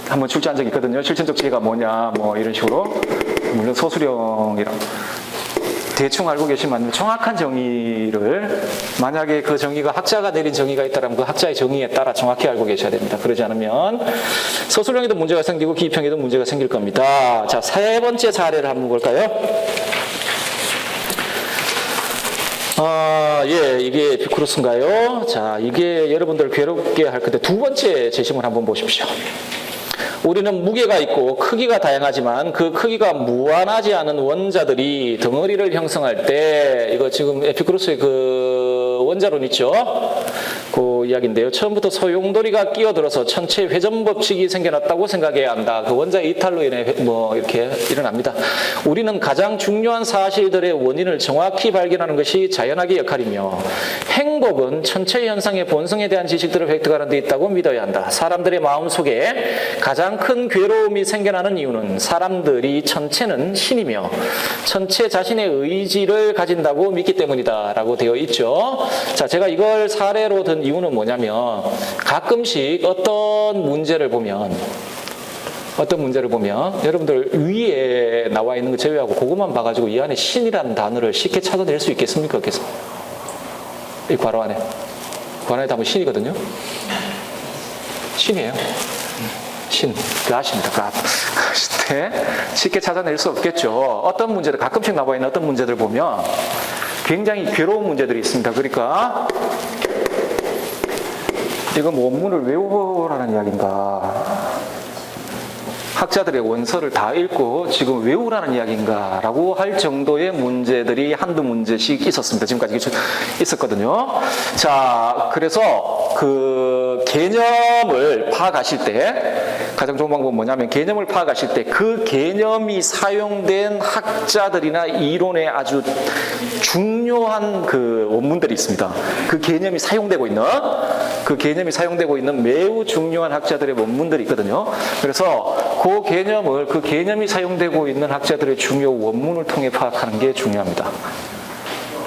A: 한번 출제한 적이 있거든요. 실천적 지혜가 뭐냐, 이런 식으로. 물론 소수령이랑. 대충 알고 계시면 안 됩니다. 정확한 정의를, 만약에 그 정의가 학자가 내린 정의가 있다면 그 학자의 정의에 따라 정확히 알고 계셔야 됩니다. 그러지 않으면 소수령에도 문제가 생기고 기평에도 문제가 생길 겁니다. 자, 세 번째 사례를 한번 볼까요? 이게 에피쿠로스인가요? 자, 이게 여러분들 괴롭게 할 건데 두 번째 제시문 한번 보십시오. 우리는 무게가 있고 크기가 다양하지만 그 크기가 무한하지 않은 원자들이 덩어리를 형성할 때, 이거 지금 에피쿠로스의 그 원자론 있죠? 그 이야기인데요. 처음부터 소용돌이가 끼어들어서 천체 회전 법칙이 생겨났다고 생각해야 한다. 그 원자의 이탈로 인해 이렇게 일어납니다. 우리는 가장 중요한 사실들의 원인을 정확히 발견하는 것이 자연학의 역할이며 행복은 천체 현상의 본성에 대한 지식들을 획득하는 데 있다고 믿어야 한다. 사람들의 마음속에 가장 큰 괴로움이 생겨나는 이유는 사람들이 천체는 신이며 천체 자신의 의지를 가진다고 믿기 때문이다 라고 되어 있죠. 자, 제가 이걸 사례로 든 이유는 뭐냐면 가끔씩 어떤 문제를 보면 여러분들 위에 나와 있는 거 제외하고 그것만 봐가지고 이 안에 신이라는 단어를 쉽게 찾아낼 수 있겠습니까? 그래서 이 괄호 안에 관원의 답은 신이거든요. 신이에요. 신, 갓입니다. 갓. 갓인데 쉽게 찾아낼 수 없겠죠. 어떤 문제들, 가끔씩 나와 있는 어떤 문제들 보면 굉장히 괴로운 문제들이 있습니다. 그러니까 이건 원문을 외우라는 이야기인가, 학자들의 원서를 다 읽고 지금 외우라는 이야기인가 라고 할 정도의 문제들이 한두 문제씩 있었습니다. 지금까지 있었거든요. 자, 그래서 그 개념을 파악하실 때 가장 좋은 방법은 뭐냐면, 개념을 파악하실 때 그 개념이 사용된 학자들이나 이론의 아주 중요한 그 원문들이 있습니다. 그 개념이 사용되고 있는 매우 중요한 학자들의 원문들이 있거든요. 그래서 그 개념이 사용되고 있는 학자들의 중요 원문을 통해 파악하는 게 중요합니다.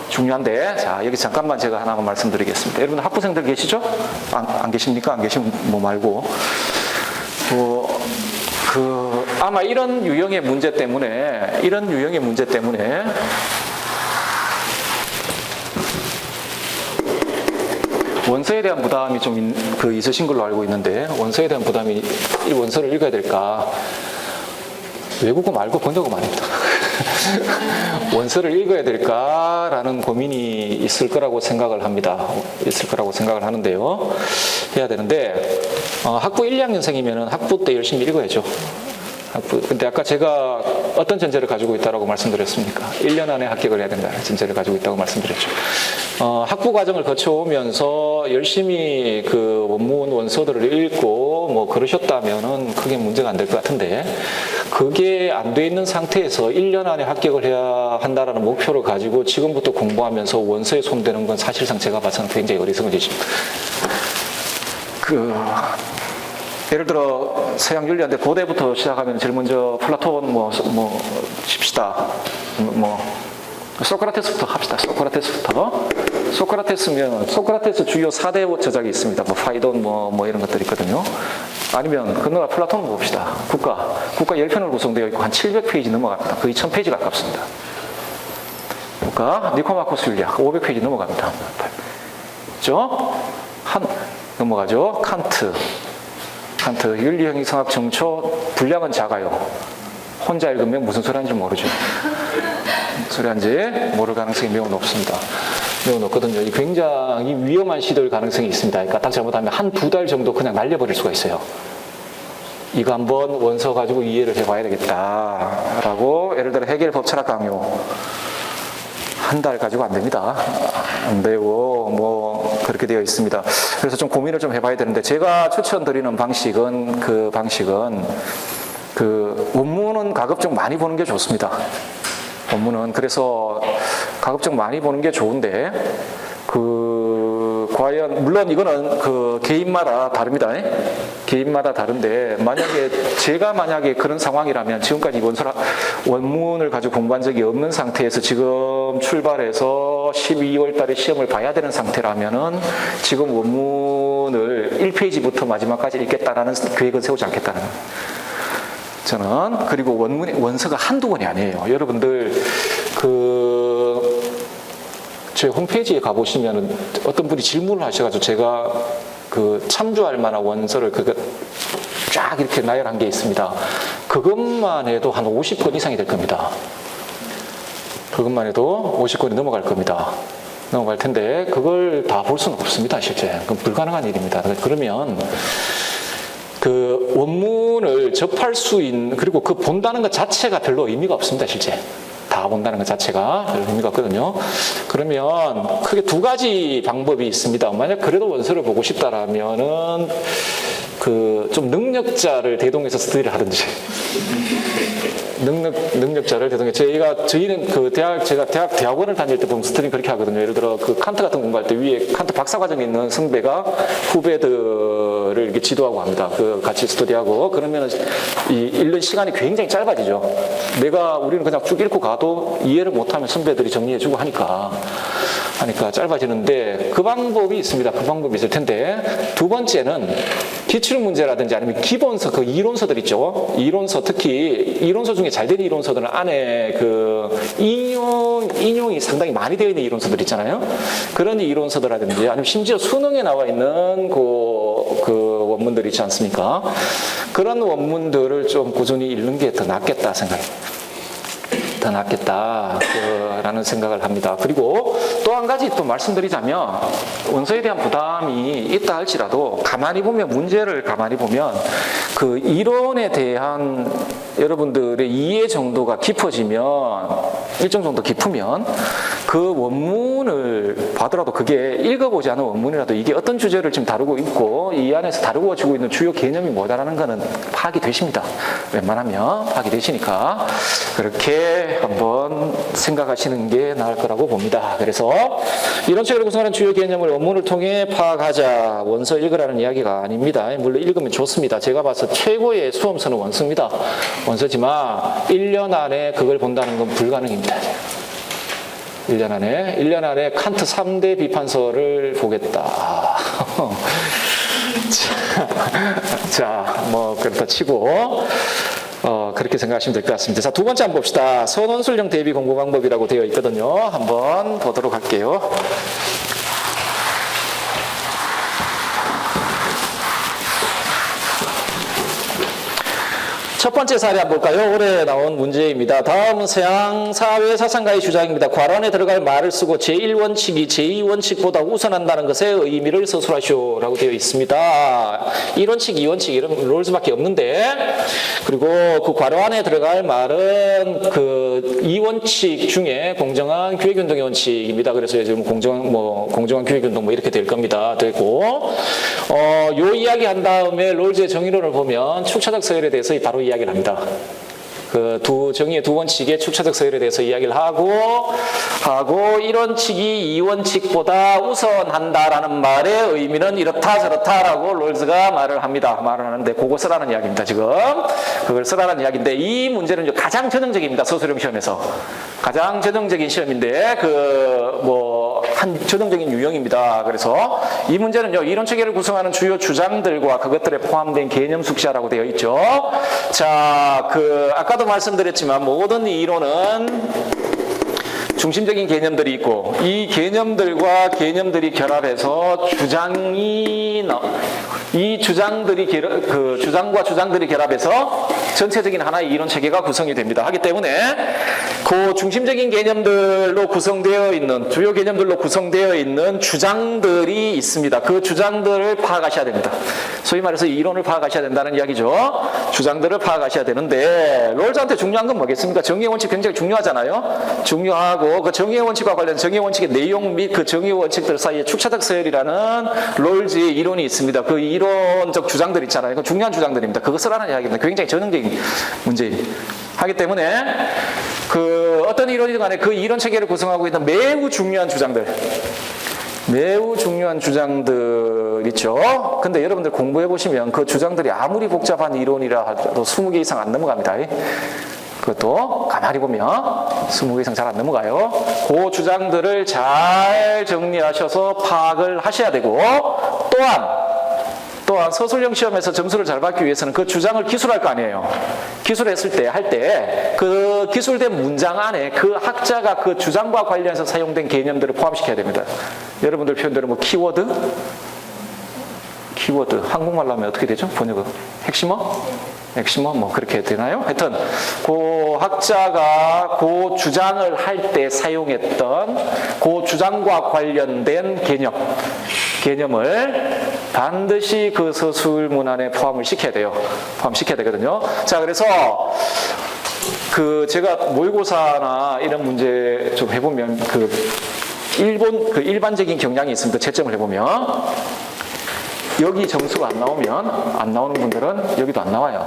A: 중요한데, 자, 여기 잠깐만 제가 하나만 말씀드리겠습니다. 여러분 학부생들 계시죠? 안 계십니까? 안 계시면 뭐 말고. 아마 이런 유형의 문제 때문에 원서에 대한 부담이 좀 있으신 걸로 알고 있는데, 원서에 대한 부담이, 이 원서를 읽어야 될까? 외국어 말고 번역어 말입니다. 원서를 읽어야 될까라는 고민이 있을 거라고 생각을 합니다. 있을 거라고 생각을 하는데요. 해야 되는데, 학부 1, 2학년생이면 학부 때 열심히 읽어야죠. 근데 아까 제가 어떤 전제를 가지고 있다고 말씀드렸습니까? 1년 안에 합격을 해야 된다는 전제를 가지고 있다고 말씀드렸죠. 학부 과정을 거쳐오면서 열심히 그 원문 원서들을 읽고 뭐 그러셨다면은 크게 문제가 안 될 것 같은데, 그게 안 돼 있는 상태에서 1년 안에 합격을 해야 한다라는 목표를 가지고 지금부터 공부하면서 원서에 손대는 건 사실상 제가 봐서는 굉장히 어리석은 짓입니다. 예를 들어 서양 윤리학인데 고대부터 시작하면 제일 먼저 플라톤 칩시다. 소크라테스부터 합시다. 소크라테스면 소크라테스 주요 4대 저작이 있습니다. 파이돈 이런 것들이 있거든요. 아니면 그나마 플라톤 봅시다. 국가 10편으로 구성되어 있고 한 700페이지 넘어갑니다. 거의 1000페이지 가깝습니다. 국가 니코마코스 윤리학 500페이지 넘어갑니다. 그렇죠? 넘어가죠. 칸트 윤리형이성학 정초, 분량은 작아요. 혼자 읽으면 무슨 소리 하는지 모르죠. 소리 하는지 모를 가능성이 매우 높습니다. 매우 높거든요. 이 굉장히 위험한 시도일 가능성이 있습니다. 그러니까 딱 잘못하면 한 두 달 정도 그냥 날려버릴 수가 있어요. 이거 한번 원서 가지고 이해를 해봐야 되겠다라고, 예를 들어 해겔 법철학 강요 한 달 가지고 안 됩니다. 안 되고 그렇게 되어 있습니다. 그래서 좀 고민을 좀 해봐야 되는데, 제가 추천드리는 방식은 원문은 가급적 많이 보는 게 좋습니다. 원문은 그래서 가급적 많이 보는 게 좋은데, 과연 물론 이거는 개인마다 다릅니다. 개인마다 다른데, 제가 만약에 그런 상황이라면, 지금까지 원문을 가지고 공부한 적이 없는 상태에서 지금 출발해서 12월 달에 시험을 봐야 되는 상태라면은 지금 원문을 1페이지부터 마지막까지 읽겠다라는 계획은 세우지 않겠다는 거예요. 저는. 그리고 원서가 한두 권이 아니에요. 여러분들 제 홈페이지에 가보시면 어떤 분이 질문을 하셔가지고 제가 참조할 만한 원서를 쫙 이렇게 나열한 게 있습니다. 그것만 해도 한 50권 이상이 될 겁니다. 그것만 해도 50권이 넘어갈 겁니다. 넘어갈 텐데, 그걸 다 볼 수는 없습니다, 실제. 그건 불가능한 일입니다. 그러면 원문을 접할 수 있는, 그리고 본다는 것 자체가 별로 의미가 없습니다, 실제. 다 본다는 것 자체가 별 의미가 없거든요. 그러면 크게 두 가지 방법이 있습니다. 만약 그래도 원서를 보고 싶다라면은 좀 능력자를 대동해서 스터디를 하든지. 능력자를 대동해. 저희는 제가 대학원을 다닐 때 보면 스터디는 그렇게 하거든요. 예를 들어 칸트 같은 공부할 때 위에 칸트 박사과정에 있는 선배가 후배들을 이렇게 지도하고 합니다. 같이 스터디하고. 그러면 읽는 시간이 굉장히 짧아지죠. 우리는 그냥 쭉 읽고 가도 이해를 못하면 선배들이 정리해주고 하니까. 하니까 짧아지는데 그 방법이 있습니다. 그 방법이 있을 텐데 두 번째는 기출문제라든지 아니면 기본서 그 이론서들 있죠. 이론서 특히 이론서 중에 잘 된 이론서들은 안에 그 인용이 상당히 많이 되어 있는 이론서들 있잖아요. 그런 이론서들이라든지 아니면 심지어 수능에 나와 있는 그 원문들 있지 않습니까? 그런 원문들을 좀 꾸준히 읽는 게 더 낫겠다 생각해요. 더 낫겠다라는 생각을 합니다. 그리고 또 한 가지 또 말씀드리자면 원서에 대한 부담이 있다 할지라도 가만히 보면 문제를 가만히 보면 그 이론에 대한 여러분들의 이해 정도가 깊어지면 일정 정도 깊으면 그 원문을 봐더라도 그게 읽어보지 않은 원문이라도 이게 어떤 주제를 지금 다루고 있고 이 안에서 다루어지고 있는 주요 개념이 뭐다라는 거는 파악이 되십니다. 웬만하면 파악이 되시니까 그렇게 한번 생각하시는 게 나을 거라고 봅니다. 그래서 이런 책을 구성하는 주요 개념을 원문을 통해 파악하자. 원서 읽으라는 이야기가 아닙니다. 물론 읽으면 좋습니다. 제가 봐서 최고의 수험서는 원서입니다. 원서지만 1년 안에 그걸 본다는 건 불가능입니다. 1년 안에 칸트 3대 비판서를 보겠다. 자, 뭐 그렇다 치고 그렇게 생각하시면 될 것 같습니다. 자, 두 번째 한번 봅시다. 선원술형 대비 공부 방법이라고 되어 있거든요. 한번 보도록 할게요. 첫 번째 사례 한번 볼까요? 올해 나온 문제입니다. 다음은 서양 사회 사상가의 주장입니다. 괄호 들어갈 말을 쓰고 제1원칙이 제2원칙보다 우선한다는 것의 의미를 서술하시오 라고 되어 있습니다. 1원칙, 2원칙 이런 롤수밖에 없는데 그리고 그 괄호 안에 들어갈 말은 그 2원칙 중에 공정한 기획운동의 원칙입니다. 그래서 지금 공정한 기획운동 뭐 이렇게 될 겁니다. 되고 요 이야기 한 다음에 롤즈의 정의론을 보면 축차적 서열에 대해서 바로 이야기를 합니다. 그 정의의 두 원칙의 축차적 서열에 대해서 이야기를 하고 1원칙이 2원칙보다 우선한다라는 말의 의미는 이렇다 저렇다라고 롤즈가 말을 하는데 그거 쓰라는 이야기입니다. 지금 그걸 쓰라는 이야기인데 이 문제는 가장 전형적입니다. 서술형 시험에서 가장 전형적인 시험인데 한 전형적인 유형입니다. 그래서 이 문제는요, 이론 체계를 구성하는 주요 주장들과 그것들에 포함된 개념 숙지하라고 되어 있죠. 자, 아까도 말씀드렸지만 모든 이론은 중심적인 개념들이 있고 이 개념들과 개념들이 결합해서 이 주장들이 주장과 주장들이 결합해서 전체적인 하나의 이론 체계가 구성이 됩니다. 하기 때문에 그 중심적인 개념들로 구성되어 있는 주요 개념들로 구성되어 있는 주장들이 있습니다. 그 주장들을 파악하셔야 됩니다. 소위 말해서 이론을 파악하셔야 된다는 이야기죠. 주장들을 파악하셔야 되는데 롤즈한테 중요한 건 뭐겠습니까? 정의의 원칙 굉장히 중요하잖아요. 중요하고 그 정의의 원칙과 관련 정의의 원칙의 내용 및 그 정의의 원칙들 사이에 축차적 서열이라는 롤즈의 이론이 있습니다. 그 이론적 주장들 있잖아요. 그 중요한 주장들입니다. 그거 쓰라는 이야기입니다. 굉장히 전형적인 문제입니다. 하기 때문에 어떤 이론이든 간에 그 이론 체계를 구성하고 있는 매우 중요한 주장들 있죠. 근데 여러분들 공부해 보시면 그 주장들이 아무리 복잡한 이론이라 하더라도 20개 이상 안 넘어갑니다. 그것도 가만히 보면 20개 이상 잘 안 넘어가요. 그 주장들을 잘 정리하셔서 파악을 하셔야 되고 또한 서술형 시험에서 점수를 잘 받기 위해서는 그 주장을 기술할 거 아니에요. 기술했을 때 그 기술된 문장 안에 그 학자가 그 주장과 관련해서 사용된 개념들을 포함시켜야 됩니다. 여러분들 표현대로 키워드 한국말로 하면 어떻게 되죠? 번역은 핵심어 뭐 그렇게 되나요? 하여튼 그 학자가 그 주장을 할 때 사용했던 그 주장과 관련된 개념을 반드시 그 서술문 안에 포함시켜야 되거든요. 자, 그래서 제가 모의고사나 이런 문제 좀 해보면 일반적인 경향이 있습니다. 채점을 해보면 여기 점수가 안 나오는 분들은 여기도 안 나와요.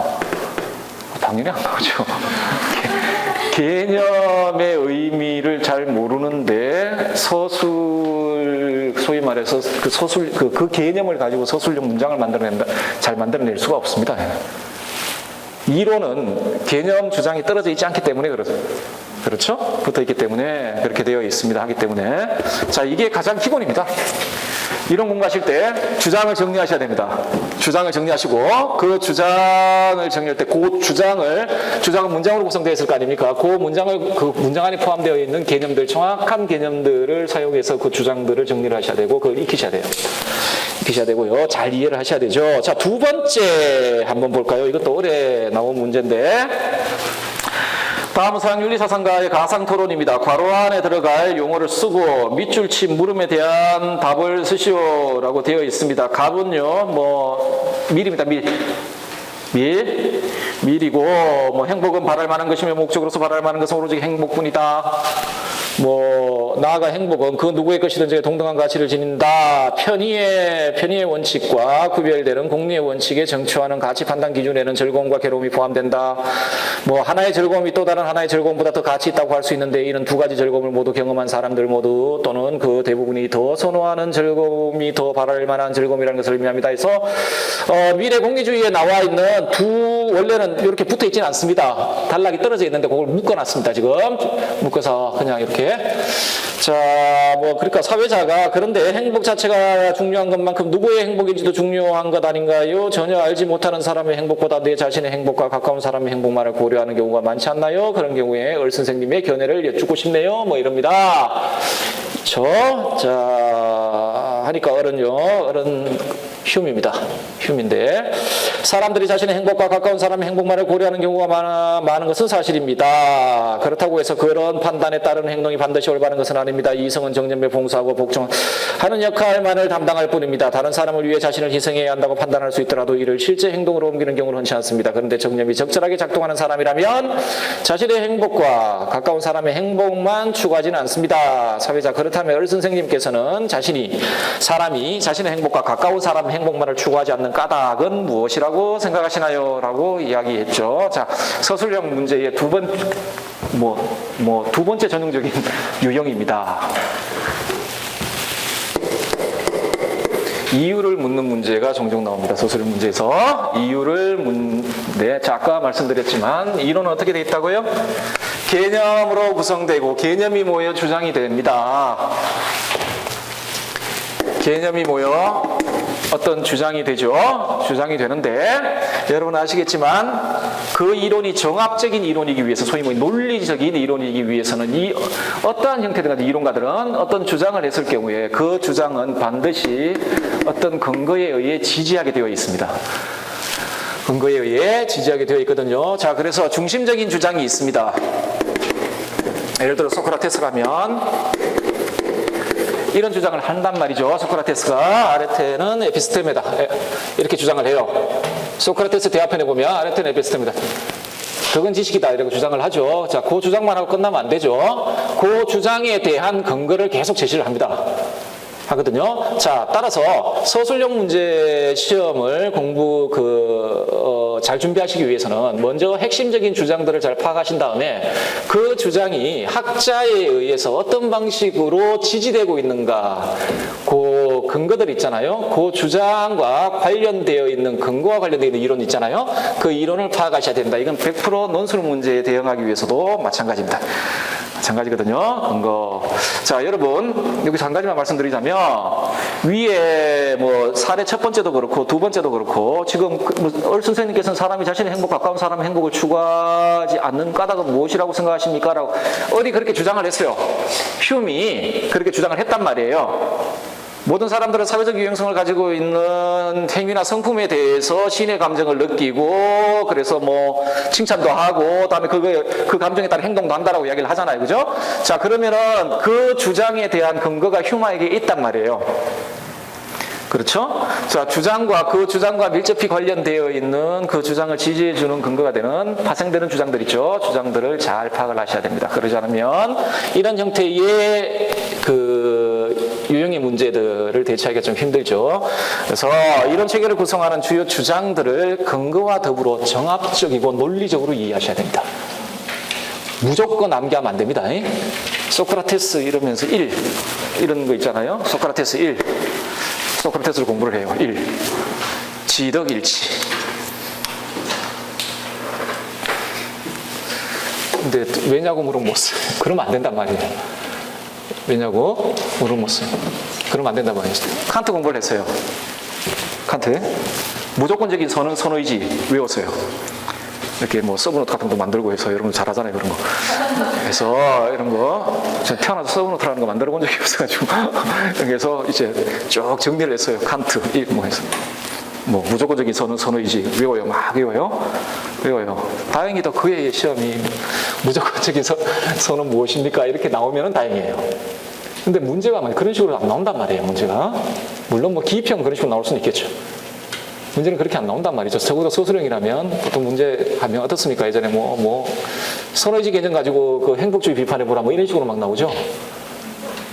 A: 당연히 안 나오죠. 개념의 의미를 잘 모르는데 소위 말해서 그 개념을 가지고 서술형 문장을 잘 만들어낼 수가 없습니다. 이론은 개념 주장이 떨어져 있지 않기 때문에 그렇습니다. 그렇죠? 붙어 있기 때문에 그렇게 되어 있습니다. 하기 때문에. 자, 이게 가장 기본입니다. 이론 공부하실 때 주장을 정리하셔야 됩니다. 주장을 정리하시고 그 주장을 정리할 때 그 주장은 문장으로 구성되어 있을 거 아닙니까? 그 문장 안에 포함되어 있는 개념들, 정확한 개념들을 사용해서 그 주장들을 정리를 하셔야 되고 그걸 익히셔야 돼요. 익히셔야 되고요. 잘 이해를 하셔야 되죠. 자, 두 번째 한번 볼까요? 이것도 올해 나온 문제인데 다음은 서양윤리사상가의 가상토론입니다. 괄호 안에 들어갈 용어를 쓰고 밑줄 친 물음에 대한 답을 쓰시오라고 되어 있습니다. 갑은요, 밀입니다. 밀이고, 행복은 바랄 만한 것이며 목적으로서 바랄 만한 것은 오로지 행복뿐이다. 나아가 행복은 그 누구의 것이든지 동등한 가치를 지닌다. 편의의 원칙과 구별되는 공리의 원칙에 정취하는 가치 판단 기준에는 즐거움과 괴로움이 포함된다. 하나의 즐거움이 또 다른 하나의 즐거움보다 더 가치 있다고 할 수 있는데 이는 두 가지 즐거움을 모두 경험한 사람들 모두 또는 그 대부분이 더 선호하는 즐거움이 더 바랄 만한 즐거움이라는 것을 의미합니다. 그래서 미래 공리주의에 나와 있는 원래는 이렇게 붙어 있지는 않습니다. 단락이 떨어져 있는데 그걸 묶어놨습니다. 지금 묶어서 그냥 이렇게. 자, 그러니까 사회자가 그런데 행복 자체가 중요한 것만큼 누구의 행복인지도 중요한 것 아닌가요? 전혀 알지 못하는 사람의 행복보다 내 자신의 행복과 가까운 사람의 행복만을 고려하는 경우가 많지 않나요? 그런 경우에 을 선생님의 견해를 여쭙고 싶네요. 이럽니다. 그렇죠? 자, 하니까 어른 흉입니다. 흉인데 사람들이 자신의 행복과 가까운 사람의 행복만을 고려하는 경우가 많은 것은 사실입니다. 그렇다고 해서 그런 판단에 따른 행동이 반드시 올바른 것은 아닙니다. 이성은 정념에 봉사하고 복종하는 역할만을 담당할 뿐입니다. 다른 사람을 위해 자신을 희생해야 한다고 판단할 수 있더라도 이를 실제 행동으로 옮기는 경우는 흔치 않습니다. 그런데 정념이 적절하게 작동하는 사람이라면 자신의 행복과 가까운 사람의 행복만 추구하지는 않습니다. 사회자 그렇다면 을 선생님께서는 사람이 자신의 행복과 가까운 사람의 행복만을 추구하지 않는 까닭은 무엇이라고 생각하시나요? 라고 이야기했죠. 자, 서술형 문제의 두 번째 전형적인 유형입니다. 이유를 묻는 문제가 종종 나옵니다. 서술형 문제에서 자, 아까 말씀드렸지만 이론은 어떻게 되어 있다고요? 개념으로 구성되고 개념이 모여 주장이 됩니다. 개념이 모여 어떤 주장이 되죠. 주장이 되는데 여러분 아시겠지만 그 이론이 정합적인 이론이기 위해서 소위 논리적인 이론이기 위해서는 어떠한 형태든 이론가들은 어떤 주장을 했을 경우에 그 주장은 반드시 어떤 근거에 의해 지지하게 되어 있습니다. 근거에 의해 지지하게 되어 있거든요. 자, 그래서 중심적인 주장이 있습니다. 예를 들어 소크라테스라면 이런 주장을 한단 말이죠. 소크라테스가 아레테는 에피스테메다 이렇게 주장을 해요. 소크라테스 대화편에 보면 아레테는 에피스테메다 그건 지식이다 이렇게 주장을 하죠. 자, 그 주장만 하고 끝나면 안 되죠. 그 주장에 대한 근거를 계속 제시를 하거든요. 자, 따라서 서술형 문제 시험을 잘 준비하시기 위해서는 먼저 핵심적인 주장들을 잘 파악하신 다음에 그 주장이 학자에 의해서 어떤 방식으로 지지되고 있는가 그 근거들 있잖아요. 그 주장과 관련되어 있는 근거와 관련되어 있는 이론 있잖아요. 그 이론을 파악하셔야 된다. 이건 100% 논술 문제에 대응하기 위해서도 마찬가지입니다. 마찬가지거든요. 근거. 자, 여러분 여기서 한 가지만 말씀드리자면 위에 사례 첫 번째도 그렇고 두 번째도 그렇고 지금 을 선생님께서는 사람이 자신의 행복, 가까운 사람의 행복을 추구하지 않는 까닭은 무엇이라고 생각하십니까? 라고 어디 그렇게 주장을 했어요. 흉이 그렇게 주장을 했단 말이에요. 모든 사람들은 사회적 유형성을 가지고 있는 행위나 성품에 대해서 신의 감정을 느끼고 그래서 칭찬도 하고 다음에 그 감정에 따른 행동도 한다라고 이야기를 하잖아요. 그죠? 자, 그러면은 그 주장에 대한 근거가 휴마에게 있단 말이에요. 그렇죠? 자, 그 주장과 밀접히 관련되어 있는 그 주장을 지지해주는 근거가 되는 파생되는 주장들 있죠. 주장들을 잘 파악을 하셔야 됩니다. 그러지 않으면 이런 형태의 유형의 문제들을 대처하기가 좀 힘들죠. 그래서 이런 체계를 구성하는 주요 주장들을 근거와 더불어 정합적이고 논리적으로 이해하셔야 됩니다. 무조건 암기하면 안 됩니다. 소크라테스 이러면서 1 이런 거 있잖아요. 소크라테스 1. 소크라테스를 공부를 해요. 1. 지덕일치. 근데 왜냐고 물으면 못 써요. 그러면 안 된단 말이에요. 왜냐고 물으면 못 써요. 그러면 안 된단 말이에요. 칸트 공부를 했어요. 칸트. 무조건적인 선은 선의지 외웠어요. 이렇게 뭐 서브노트 같은 거 만들고 해서 여러분 잘 하잖아요, 그런 거. 그래서 이런 거, 전 태어나서 서브노트라는 거 만들어 본 적이 없어가지고. 그래서 이제 쭉 정리를 했어요. 칸트, 뭐 해서. 뭐 무조건적인 선은 선의지 외워요. 막 외워요. 다행히도 그의 시험이 무조건적인 선은 무엇입니까? 이렇게 나오면 다행이에요. 근데 문제가 그런 식으로 안 나온단 말이에요, 문제가. 물론 뭐 기입형 그런 식으로 나올 수는 있겠죠. 문제는 그렇게 안 나온단 말이죠. 적어도 소수령이라면 보통 문제 하면 어떻습니까? 예전에 선의지 개념 가지고 그 행복주의 비판해보라 뭐 이런 식으로 막 나오죠.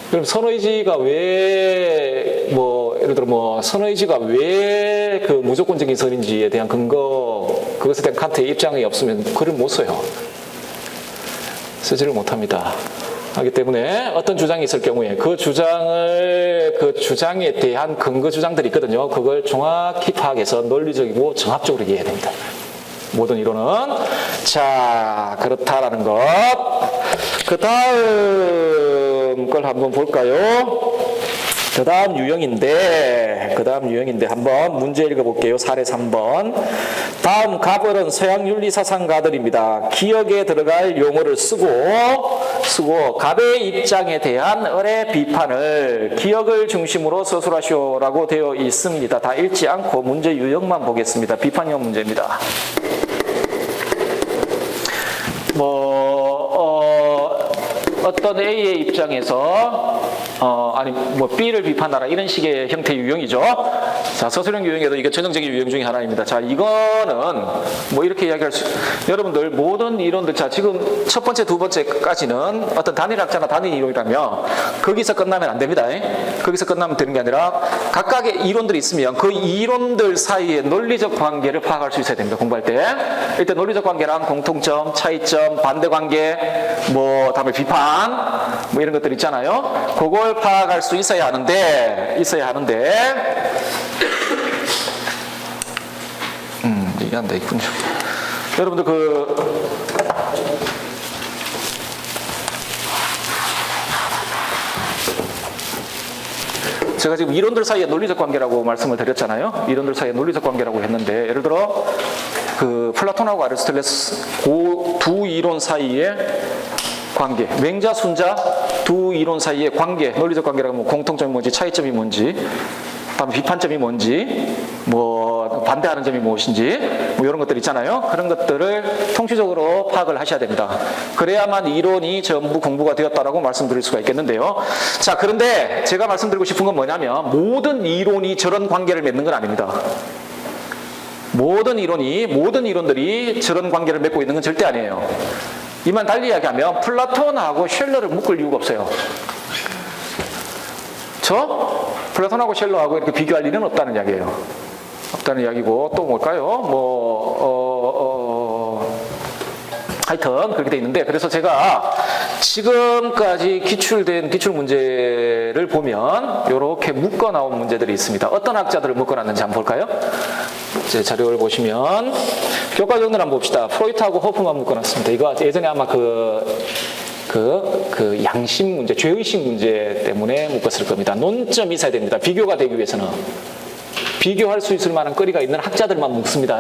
A: 그럼 선의지가 왜 예를 들어 선의지가 왜 그 무조건적인 선인지에 대한 근거, 그것에 대한 칸트의 입장이 없으면 글을 못 써요. 쓰지를 못합니다. 하기 때문에 어떤 주장이 있을 경우에 그 주장에 대한 근거 주장들이 있거든요. 그걸 정확히 파악해서 논리적이고 정합적으로 이해해야 됩니다. 모든 이론은. 자, 그렇다라는 것. 그 다음 걸 한번 볼까요? 그 다음 유형인데 한번 문제 읽어볼게요. 사례 3번. 다음 가벌은 서양 윤리사상가들입니다. 기억에 들어갈 용어를 쓰고 갑의 입장에 대한 을의 비판을 기억을 중심으로 서술하시오라고 되어 있습니다. 다 읽지 않고 문제 유형만 보겠습니다. 비판형 문제입니다. 어떤 A의 입장에서 B를 비판하라 이런 식의 형태의 유형이죠. 자, 서술형 유형에도 이게 전형적인 유형 중에 하나입니다. 자, 이거는 이렇게 이야기할 여러분들 모든 이론들, 자, 지금 첫 번째, 두 번째까지는 어떤 단일학자나 단일 이론이라면 거기서 끝나면 안 됩니다. 거기서 끝나면 되는 게 아니라 각각의 이론들이 있으면 그 이론들 사이의 논리적 관계를 파악할 수 있어야 됩니다. 공부할 때. 일단 논리적 관계랑 공통점, 차이점, 반대관계, 다음에 비판, 이런 것들 있잖아요. 그걸 파악할 수 있어야 하는데 이게 안 돼 있군요. 여러분들 제가 지금 이론들 사이의 논리적 관계라고 말씀을 드렸잖아요. 이론들 사이의 논리적 관계라고 했는데, 예를 들어 플라톤하고 아리스토텔레스 두 이론 사이의 관계, 맹자, 순자 두 이론 사이의 관계, 논리적 관계라고 공통점이 뭔지, 차이점이 뭔지, 다음 비판점이 뭔지, 반대하는 점이 무엇인지, 이런 것들 있잖아요. 그런 것들을 통치적으로 파악을 하셔야 됩니다. 그래야만 이론이 전부 공부가 되었다라고 말씀드릴 수가 있겠는데요. 자, 그런데 제가 말씀드리고 싶은 건 뭐냐면 모든 이론이 저런 관계를 맺는 건 아닙니다. 모든 이론들이 저런 관계를 맺고 있는 건 절대 아니에요. 이만 달리 이야기하면 플라톤하고 쉘러를 묶을 이유가 없어요. 플라톤하고 쉘러하고 이렇게 비교할 일은 없다는 이야기예요. 없다는 이야기고, 또 뭘까요? 하여튼 그렇게 돼 있는데, 그래서 제가 지금까지 기출된 기출 문제를 보면 이렇게 묶어 나온 문제들이 있습니다. 어떤 학자들을 묶어 놨는지 한번 볼까요? 이제 자료를 보시면 교과 정도를 한번 봅시다. 프로이트하고 호프만 묶어 놨습니다. 이거 예전에 아마 양심 문제, 죄의식 문제 때문에 묶었을 겁니다. 논점이 있어야 됩니다. 비교가 되기 위해서는. 비교할 수 있을 만한 거리가 있는 학자들만 묶습니다.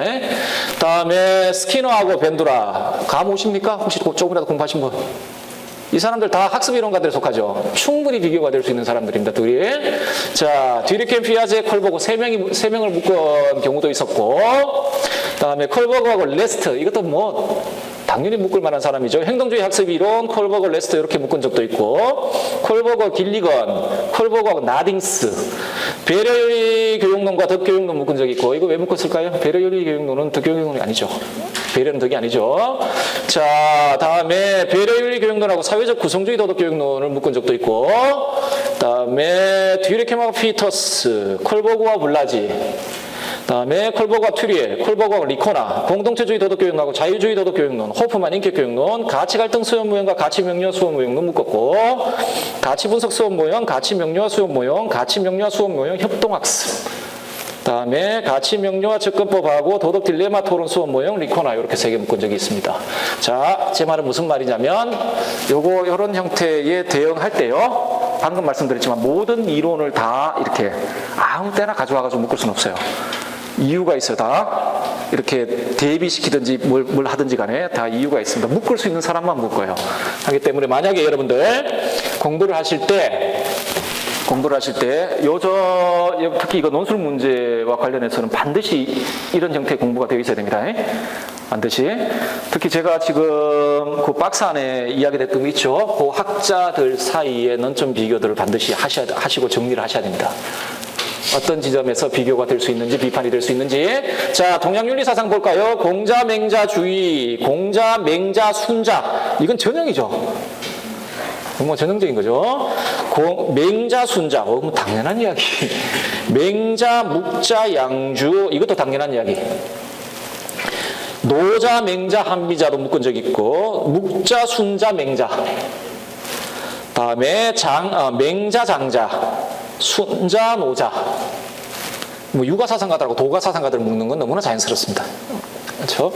A: 다음에 스키너하고 벤두라. 감 오십니까? 혹시 조금이라도 공부하신 분? 이 사람들 다 학습이론가들에 속하죠. 충분히 비교가 될 수 있는 사람들입니다. 둘이. 자, 뒤리켄, 피아제, 콜버그 세 명을 묶은 경우도 있었고, 다음에 콜버그하고 레스트, 이것도 당연히 묶을 만한 사람이죠. 행동주의 학습이론, 콜버그, 레스트 이렇게 묶은 적도 있고, 콜버그, 길리건, 콜버그하고 나딩스, 배려윤리 교육론과 덕교육론 묶은 적이 있고, 이거 왜 묶었을까요? 배려윤리 교육론은 덕교육론이 아니죠. 배려는 덕이 아니죠. 자, 다음에 배려윤리 교육론하고 사회적 구성주의 도덕교육론을 묶은 적도 있고, 다음에 듀레케마와 피터스, 콜버그와 블라지, 다음에 콜버그와 튜리엘, 콜버그와 리코나, 공동체주의 도덕교육론하고 자유주의 도덕교육론, 호프만 인격교육론, 가치갈등 수업모형과 가치명료와 수업모형론 묶었고, 가치분석 수업모형, 가치명료와 수업모형, 가치명료와 수업모형 협동학습. 다음에 가치 명료와 접근법하고 도덕 딜레마 토론 수업 모형 리코나 이렇게 3개 묶은 적이 있습니다. 자, 제 말은 무슨 말이냐면 요런 형태의 대응할 때요. 방금 말씀드렸지만 모든 이론을 다 이렇게 아무 때나 가져와가지고 묶을 수는 없어요. 이유가 있어요. 다 이렇게 대비시키든지 뭘 하든지 간에 다 이유가 있습니다. 묶을 수 있는 사람만 묶어요. 하기 때문에 만약에 여러분들 공부를 하실 때 특히 이거 논술 문제와 관련해서는 반드시 이런 형태의 공부가 되어 있어야 됩니다. 반드시. 특히 제가 지금 그 박스 안에 이야기됐던 거 있죠. 그 학자들 사이의 논점 비교들을 반드시 하시고 정리를 하셔야 됩니다. 어떤 지점에서 비교가 될 수 있는지 비판이 될 수 있는지. 자, 동양윤리사상 볼까요? 공자, 맹자주의, 공자, 맹자, 순자. 이건 전형이죠. 뭐 전형적인 거죠. 맹자, 순자. 뭐 당연한 이야기. 맹자, 묵자, 양주. 이것도 당연한 이야기. 노자, 맹자, 한비자도 묶은 적 있고 묵자, 순자, 맹자. 다음에 맹자, 장자. 순자, 노자. 뭐 육아사상가들하고 도가사상가들 묶는 건 너무나 자연스럽습니다. 그렇죠?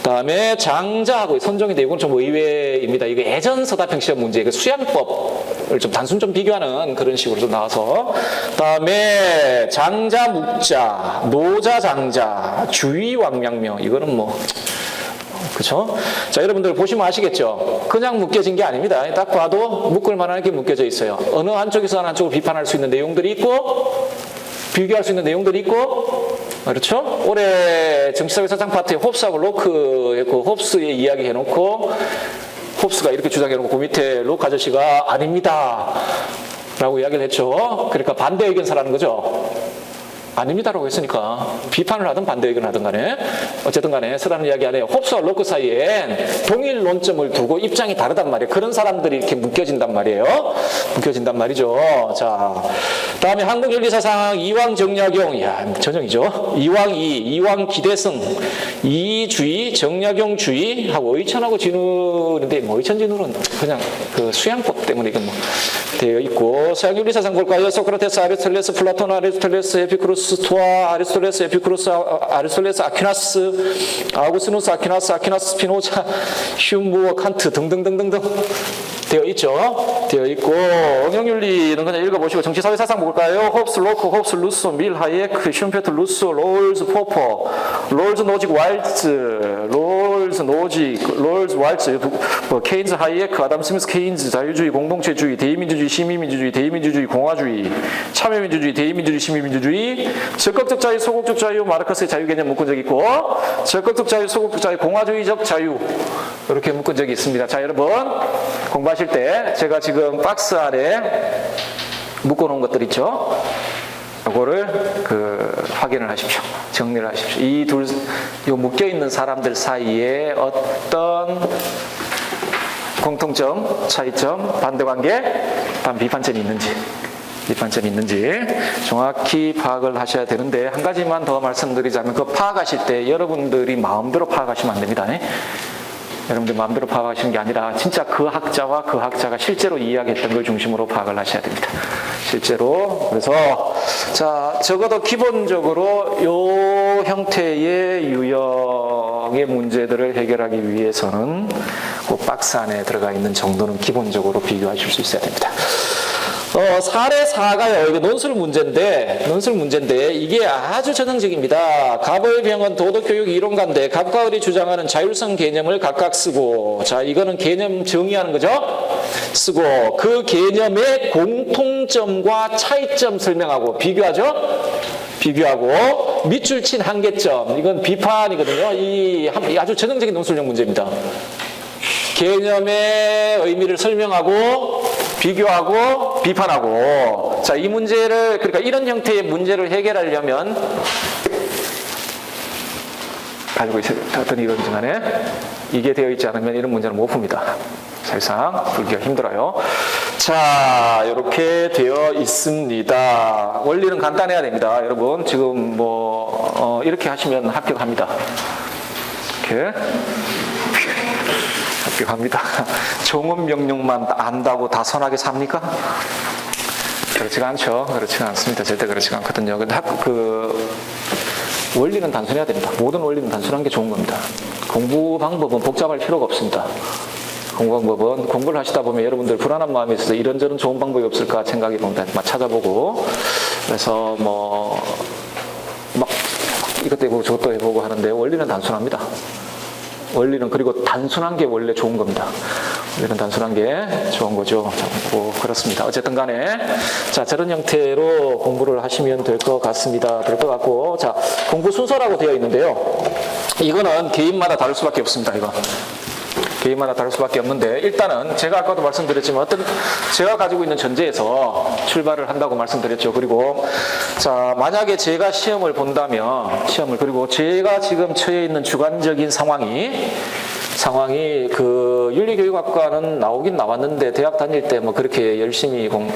A: 다음에 장자하고 선종인데 이건 좀 의외입니다. 이거 예전 서답형 시험 문제, 그 수양법을 좀 단순 좀 비교하는 그런 식으로 좀 나와서. 다음에 장자, 묵자, 노자, 장자, 주의, 왕양명. 이거는 뭐. 그렇죠? 자, 여러분들 보시면 아시겠죠? 그냥 묶여진 게 아닙니다. 딱 봐도 묶을 만한 게 묶여져 있어요. 어느 한쪽에서 한쪽을 비판할 수 있는 내용들이 있고 비교할 수 있는 내용들이 있고, 그렇죠? 올해 정치사회 사상 파트에 홉스하고 로크의 그 홉스의 이야기 해놓고 홉스가 이렇게 주장해놓고 그 밑에 로크 아저씨가 아닙니다 라고 이야기를 했죠. 그러니까 반대 의견사라는 거죠. 아닙니다라고 했으니까 비판을 하든 반대 의견을 하든 간에 어쨌든 간에 쓰라는 이야기 안에 홉스와 로크 사이엔 동일 논점을 두고 입장이 다르단 말이에요. 그런 사람들이 이렇게 묶여진단 말이에요. 묶여진단 말이죠. 자, 다음에 한국윤리사상 이왕 정약용, 야 전형이죠. 이왕이, 이왕 기대승, 이주의, 정약용주의 하고 의천하고 진울인데 뭐 의천 진울은 그냥 그 수양법 때문에 이건 뭐 되어 있고. 서양윤리사상 볼까요? 소크라테스, 아리스토텔레스, 플라톤, 아리스토텔레스, 에피쿠로스, 스토아, 아리스토텔레스, 에피쿠로스, 아리스토텔레스, 아퀴나스, 아우구스누스, 아퀴나스, 스피노자, 휴무, 칸트 등등등등등 되어 있죠. 되어 있고. 응용윤리는 그냥 읽어보시고 정치사회사상 볼까요? 홉스, 로크, 홉스, 루소, 밀, 하이에크, 슌페트, 루소, 롤즈, 포퍼, 롤즈, 노직, 왈츠, 롤즈, 노직, 롤즈, 왈츠, 케인즈, 하이에크, 아담 스미스, 케인즈, 자유주의, 공동체주의, 대의민주주의, 시민민주주의, 대의민주주의, 공화주의, 참여민주주의, 대의민주주의, 시민민주주의, 적극적 자유, 소극적 자유, 마르크스의 자유개념 묶은 적이 있고, 적극적 자유, 소극적 자유, 공화주의적 자유 이렇게 묶은 적이 있습니다. 자, 여러분 공부하실 때 제가 지금 박스 안에 묶어놓은 것들 있죠. 이거를 확인을 하십시오. 정리를 하십시오. 요 묶여있는 사람들 사이에 어떤 공통점, 차이점, 반대관계, 비판점이 있는지 정확히 파악을 하셔야 되는데, 한 가지만 더 말씀드리자면 그 파악하실 때 여러분들이 마음대로 파악하시면 안 됩니다. 여러분들 마음대로 파악하시는 게 아니라 진짜 그 학자와 그 학자가 실제로 이야기했던 걸 중심으로 파악을 하셔야 됩니다. 실제로. 그래서 자, 적어도 기본적으로 요 형태의 유형의 문제들을 해결하기 위해서는 그 박스 안에 들어가 있는 정도는 기본적으로 비교하실 수 있어야 됩니다. 사례 4가요. 이게 논술 문제인데 이게 아주 전형적입니다. 갑의 병은 도덕교육 이론가인데 갑과 을이 주장하는 자율성 개념을 각각 쓰고, 자, 이거는 개념 정의하는 거죠. 쓰고 그 개념의 공통점과 차이점 설명하고 비교하죠. 비교하고 밑줄 친 한계점, 이건 비판이거든요. 이 아주 전형적인 논술형 문제입니다. 개념의 의미를 설명하고 비교하고 비판하고. 자, 이 문제를, 그러니까 이런 형태의 문제를 해결하려면 가지고 있어요. 어떤 이론 중간에 이게 되어 있지 않으면 이런 문제는 못 풉니다. 사실상 풀기가 힘들어요. 자, 이렇게 되어 있습니다. 원리는 간단해야 됩니다. 여러분 지금 이렇게 하시면 합격합니다. 이렇게 합격합니다. 종업 명령만 안다고 다 선하게 삽니까? 그렇지가 않죠. 그렇지가 않습니다. 절대 그렇지가 않거든요. 근데 원리는 단순해야 됩니다. 모든 원리는 단순한 게 좋은 겁니다. 공부 방법은 복잡할 필요가 없습니다. 공부 방법은 공부를 하시다 보면 여러분들 불안한 마음이 있어서 이런저런 좋은 방법이 없을까 생각해 봅니다. 막 찾아보고 그래서 막 이것도 해보고 저것도 해보고 하는데 원리는 단순합니다. 원리는 그리고 단순한 게 원래 좋은 겁니다. 원리는 단순한 게 좋은 거죠. 그렇습니다. 어쨌든 간에 자 저런 형태로 공부를 하시면 될 것 같습니다. 될 것 같고 자 공부 순서라고 되어 있는데요. 이거는 개인마다 다를 수밖에 없습니다. 이거. 개인마다 다를 수밖에 없는데 일단은 제가 아까도 말씀드렸지만 제가 가지고 있는 전제에서 출발을 한다고 말씀드렸죠. 그리고 자 만약에 제가 시험을 본다면 그리고 제가 지금 처해 있는 주관적인 상황이 그 윤리교육학과는 나오긴 나왔는데 대학 다닐 때 뭐 그렇게 열심히 공부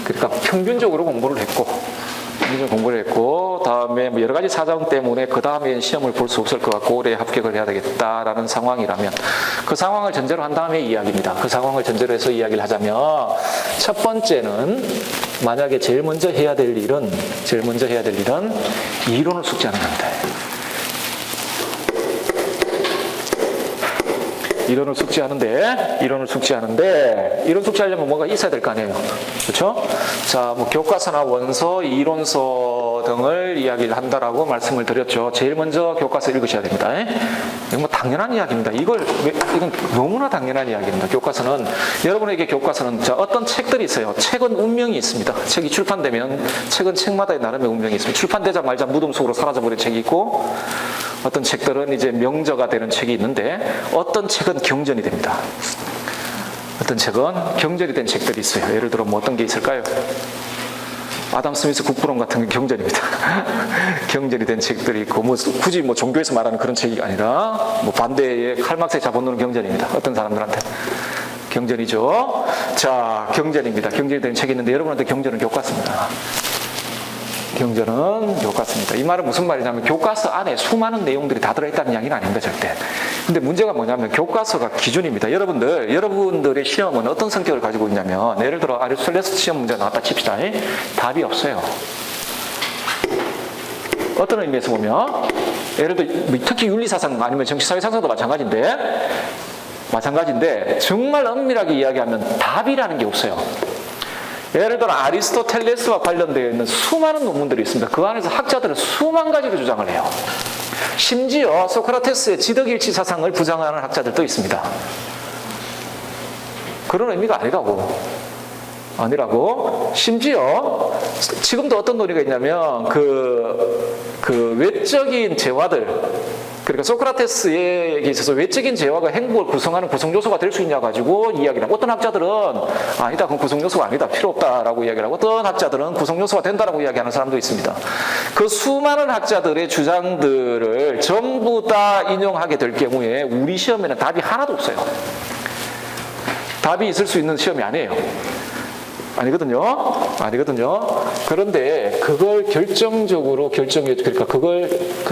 A: 그러니까 평균적으로 공부를 했고 다음에 뭐 여러 가지 사정 때문에 그 다음에 시험을 볼 수 없을 것 같고 올해 합격을 해야 되겠다라는 상황이라면 그 상황을 전제로 한 다음에 이야기입니다. 그 상황을 전제로 해서 이야기를 하자면 첫 번째는 만약에 제일 먼저 해야 될 일은 이론을 숙지하는 겁니다. 이론을 숙지하는데 이론 숙지하려면 뭔가 있어야 될 거 아니에요. 그렇죠? 자, 뭐 교과서나 원서, 이론서 등을 이야기를 한다라고 말씀을 드렸죠. 제일 먼저 교과서 읽으셔야 됩니다. 이건 뭐 당연한 이야기입니다. 이건 너무나 당연한 이야기입니다. 여러분에게 교과서는 자, 어떤 책들이 있어요. 책은 운명이 있습니다. 책이 출판되면 책은 책마다 나름의 운명이 있습니다. 출판되자마자 무덤 속으로 사라져버린 책이 있고 어떤 책들은 이제 명저가 되는 책이 있는데 어떤 책은 경전이 됩니다. 어떤 책은 경전이 된 책들이 있어요. 예를 들어 뭐 어떤 게 있을까요? 아담 스미스 국부론 같은 게 경전입니다. 경전이 된 책들이 있고 굳이 종교에서 말하는 그런 책이 아니라 반대의 칼막스의 자본론은 경전입니다. 어떤 사람들한테 경전이죠. 자, 경전입니다. 경전이 된 책이 있는데 여러분한테 경전은 교과서입니다. 이 말은 무슨 말이냐면 교과서 안에 수많은 내용들이 다 들어있다는 이야기는 아닙니다. 절대. 근데 문제가 뭐냐면 교과서가 기준입니다. 여러분들의 시험은 어떤 성격을 가지고 있냐면 예를 들어 아리스토텔레스 시험 문제 나왔다 칩시다. 답이 없어요. 어떤 의미에서 보면 예를 들어 특히 윤리사상 아니면 정치사회사상도 마찬가지인데 정말 엄밀하게 이야기하면 답이라는 게 없어요. 예를 들어 아리스토텔레스와 관련되어 있는 수많은 논문들이 있습니다. 그 안에서 학자들은 수만 가지를 주장을 해요. 심지어 소크라테스의 지덕일치 사상을 부정하는 학자들도 있습니다. 그런 의미가 아니라고. 심지어 지금도 어떤 논의가 있냐면 그 외적인 재화들, 그러니까 소크라테스에게 있어서 외적인 재화가 행복을 구성하는 구성요소가 될 수 있냐 가지고 이야기를 하고 어떤 학자들은 아니다, 그건 구성요소가 아니다, 필요 없다라고 이야기를 하고 어떤 학자들은 구성요소가 된다라고 이야기하는 사람도 있습니다. 그 수많은 학자들의 주장들을 전부 다 인용하게 될 경우에 우리 시험에는 답이 하나도 없어요. 답이 있을 수 있는 시험이 아니에요. 아니거든요. 그런데 그걸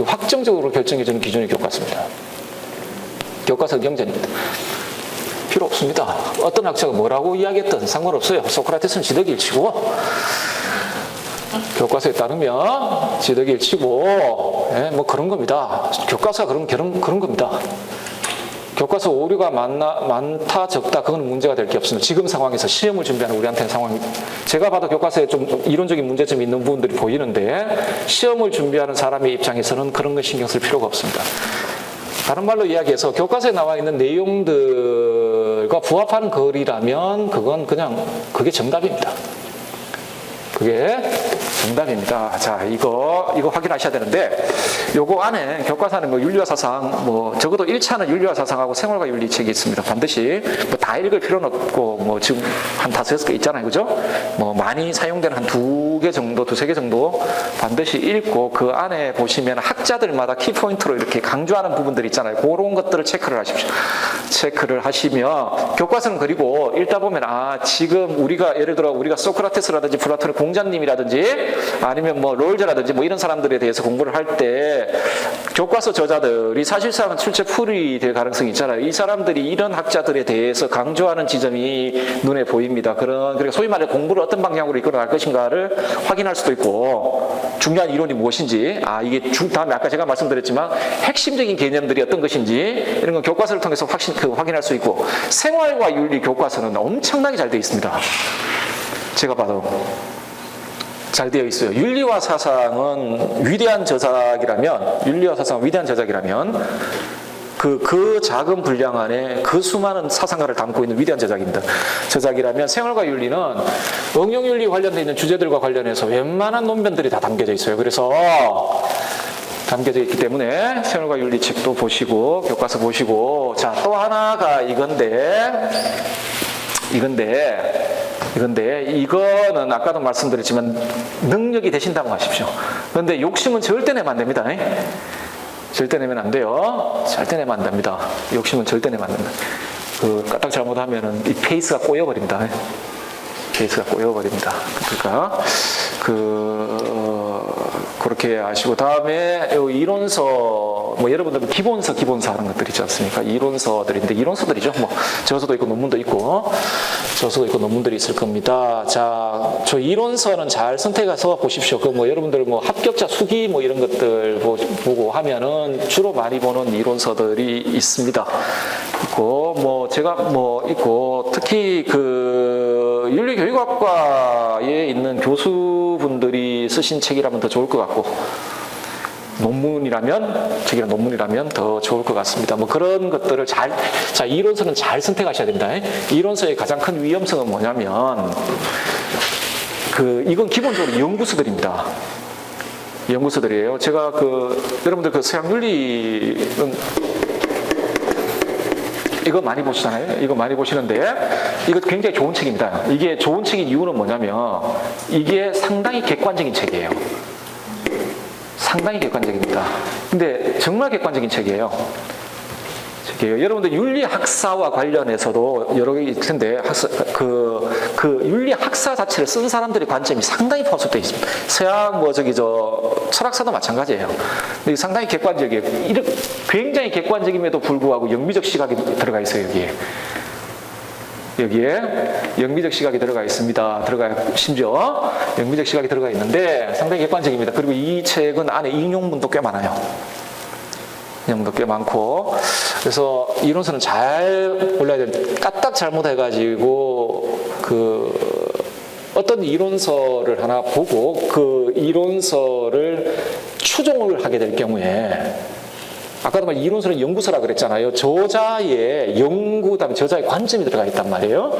A: 확정적으로 결정해주는 기준이 교과서입니다. 교과서 경전입니다. 필요 없습니다. 어떤 학자가 뭐라고 이야기했든 상관없어요. 소크라테스는 지덕일치고 교과서에 따르면 지덕일치고 뭐 그런 겁니다. 교과서가 그런 겁니다. 교과서 오류가 많다 적다 그건 문제가 될 게 없습니다. 지금 상황에서 시험을 준비하는 우리한테는 제가 봐도 교과서에 좀 이론적인 문제점이 있는 부분들이 보이는데 시험을 준비하는 사람의 입장에서는 그런 거 신경 쓸 필요가 없습니다. 다른 말로 이야기해서 교과서에 나와 있는 내용들과 부합하는 글이라면 그게 정답입니다. 자, 이거 확인하셔야 되는데, 요거 안에 교과서는 윤리와 사상, 적어도 1차는 윤리와 사상하고 생활과 윤리 책이 있습니다. 반드시 다 읽을 필요는 없고, 지금 한 5-6개 있잖아요. 그죠? 많이 사용되는 한 2개 정도, 2-3개 정도 반드시 읽고, 그 안에 보시면 학자들마다 키포인트로 이렇게 강조하는 부분들 있잖아요. 그런 것들을 체크를 하십시오. 체크를 하시면, 교과서는 그리고 읽다 보면, 지금 예를 들어 우리가 소크라테스라든지 플라톤의 공자님이라든지 아니면 뭐 롤저라든지 뭐 이런 사람들에 대해서 공부를 할 때 교과서 저자들이 사실상 출제 풀이 될 가능성이 있잖아요. 이 사람들이 이런 학자들에 대해서 강조하는 지점이 눈에 보입니다. 그러니까 소위 말해 공부를 어떤 방향으로 이끌어갈 것인가를 확인할 수도 있고, 중요한 이론이 무엇인지, 이게 다음에 아까 제가 말씀드렸지만 핵심적인 개념들이 어떤 것인지 이런 건 교과서를 통해서 확인할 수 있고, 생활과 윤리 교과서는 엄청나게 잘 되어 있습니다. 제가 봐도 잘 되어 있어요. 윤리와 사상은 위대한 저작이라면, 그 작은 분량 안에 그 수많은 사상가를 담고 있는 위대한 저작이라면, 생활과 윤리는 응용윤리 관련되어 있는 주제들과 관련해서 웬만한 논변들이 다 담겨져 있어요. 그래서 담겨져 있기 때문에 생활과 윤리 책도 보시고 교과서 보시고, 자, 또 하나가 이거는 아까도 말씀드렸지만 능력이 되신다고 하십시오. 그런데 욕심은 절대 내면 안 됩니다. 절대 내면 안 돼요. 절대 내면 안 됩니다. 욕심은 절대 내면 안 됩니다. 까딱 잘못하면은 이 페이스가 꼬여버립니다. 그러니까 그렇게 아시고, 다음에 이론서, 뭐 여러분들 기본서 하는 것들 있지 않습니까? 이론서들인데, 이론서들이죠. 뭐 저서도 있고 논문도 있고, 논문들이 있을 겁니다. 자, 저 이론서는 잘 선택해서 보십시오. 뭐 여러분들 뭐 합격자 수기 뭐 이런 것들 보고 하면은 주로 많이 보는 이론서들이 있습니다. 있고, 특히 윤리교육학과에 있는 교수분들이 쓰신 책이라면 더 좋을 것 같고, 논문이라면 더 좋을 것 같습니다. 뭐 그런 것들을 이론서는 잘 선택하셔야 됩니다. 이론서의 가장 큰 위험성은 뭐냐면, 이건 기본적으로 연구서들입니다. 연구서들이에요. 제가 여러분들 서양윤리는 이거 많이 보시잖아요. 이거 많이 보시는데, 이거 굉장히 좋은 책입니다. 이게 좋은 책인 이유는 뭐냐면, 이게 상당히 객관적인 책이에요. 상당히 객관적입니다. 근데 정말 객관적인 책이에요. 여러분들 윤리학사와 관련해서도 여러 개 있을 텐데, 윤리학사 자체를 쓴 사람들의 관점이 상당히 포섭되어 있습니다. 서양 철학사도 마찬가지예요. 근데 상당히 객관적이에요. 굉장히 객관적임에도 불구하고 영미적 시각이 들어가 있어요, 여기에 영미적 시각이 들어가 있습니다. 심지어 영미적 시각이 들어가 있는데 상당히 객관적입니다. 그리고 이 책은 안에 인용문도 꽤 많아요. 인용문도 꽤 많고, 그래서 이론서는 잘 골라야 돼요. 까딱 잘못해가지고 어떤 이론서를 하나 보고 그 이론서를 추종을 하게 될 경우에, 아까도 말 이론서는 연구서라 그랬잖아요. 저자의 연구, 다음에 저자의 관점이 들어가 있단 말이에요.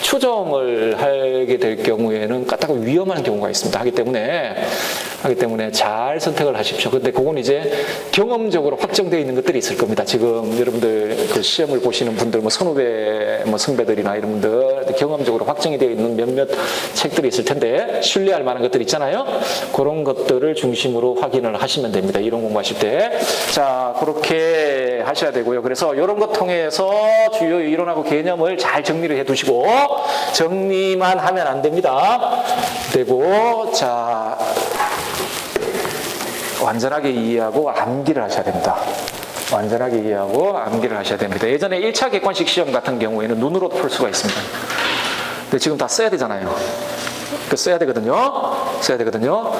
A: 추정을 하게 될 경우에는 까딱 위험한 경우가 있습니다. 하기 때문에 잘 선택을 하십시오. 근데 그건 이제 경험적으로 확정되어 있는 것들이 있을 겁니다. 지금 여러분들 시험을 보시는 분들, 선후배, 선배들이나 이런 분들 경험적으로 확정이 되어 있는 몇몇 책들이 있을 텐데, 신뢰할 만한 것들 있잖아요. 그런 것들을 중심으로 확인을 하시면 됩니다. 이론 공부하실 때. 자, 그렇게 하셔야 되고요. 그래서 이런 것 통해서 주요 이론하고 개념을 잘 정리를 해 두시고, 정리만 하면 안 됩니다. 자, 완전하게 이해하고 암기를 하셔야 됩니다. 예전에 1차 객관식 시험 같은 경우에는 눈으로 풀 수가 있습니다. 근데 지금 다 써야 되잖아요. 써야 되거든요.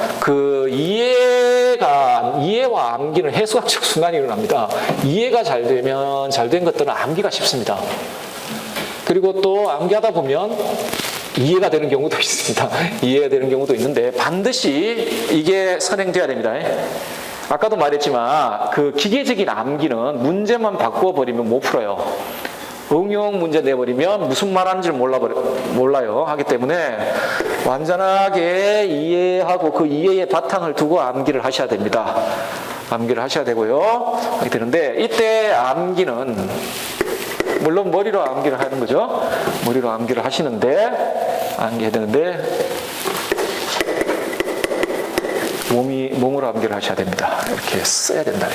A: 이해와 암기는 해수학적 순환이 일어납니다. 이해가 잘 되면 잘된 것들은 암기가 쉽습니다. 그리고 또 암기하다 보면 이해가 되는 경우도 있습니다. 이해가 되는 경우도 있는데, 반드시 이게 선행돼야 됩니다. 아까도 말했지만 기계적인 암기는 문제만 바꿔버리면 못 풀어요. 응용 문제 내버리면 무슨 말하는지를 몰라요. 하기 때문에 완전하게 이해하고 그 이해의 바탕을 두고 암기를 하셔야 됩니다. 암기를 하셔야 되고요. 하게 되는데, 이때 암기는 물론 머리로 암기를 하는 거죠. 머리로 암기를 암기해야 되는데, 몸으로 암기를 하셔야 됩니다. 이렇게 써야 된다.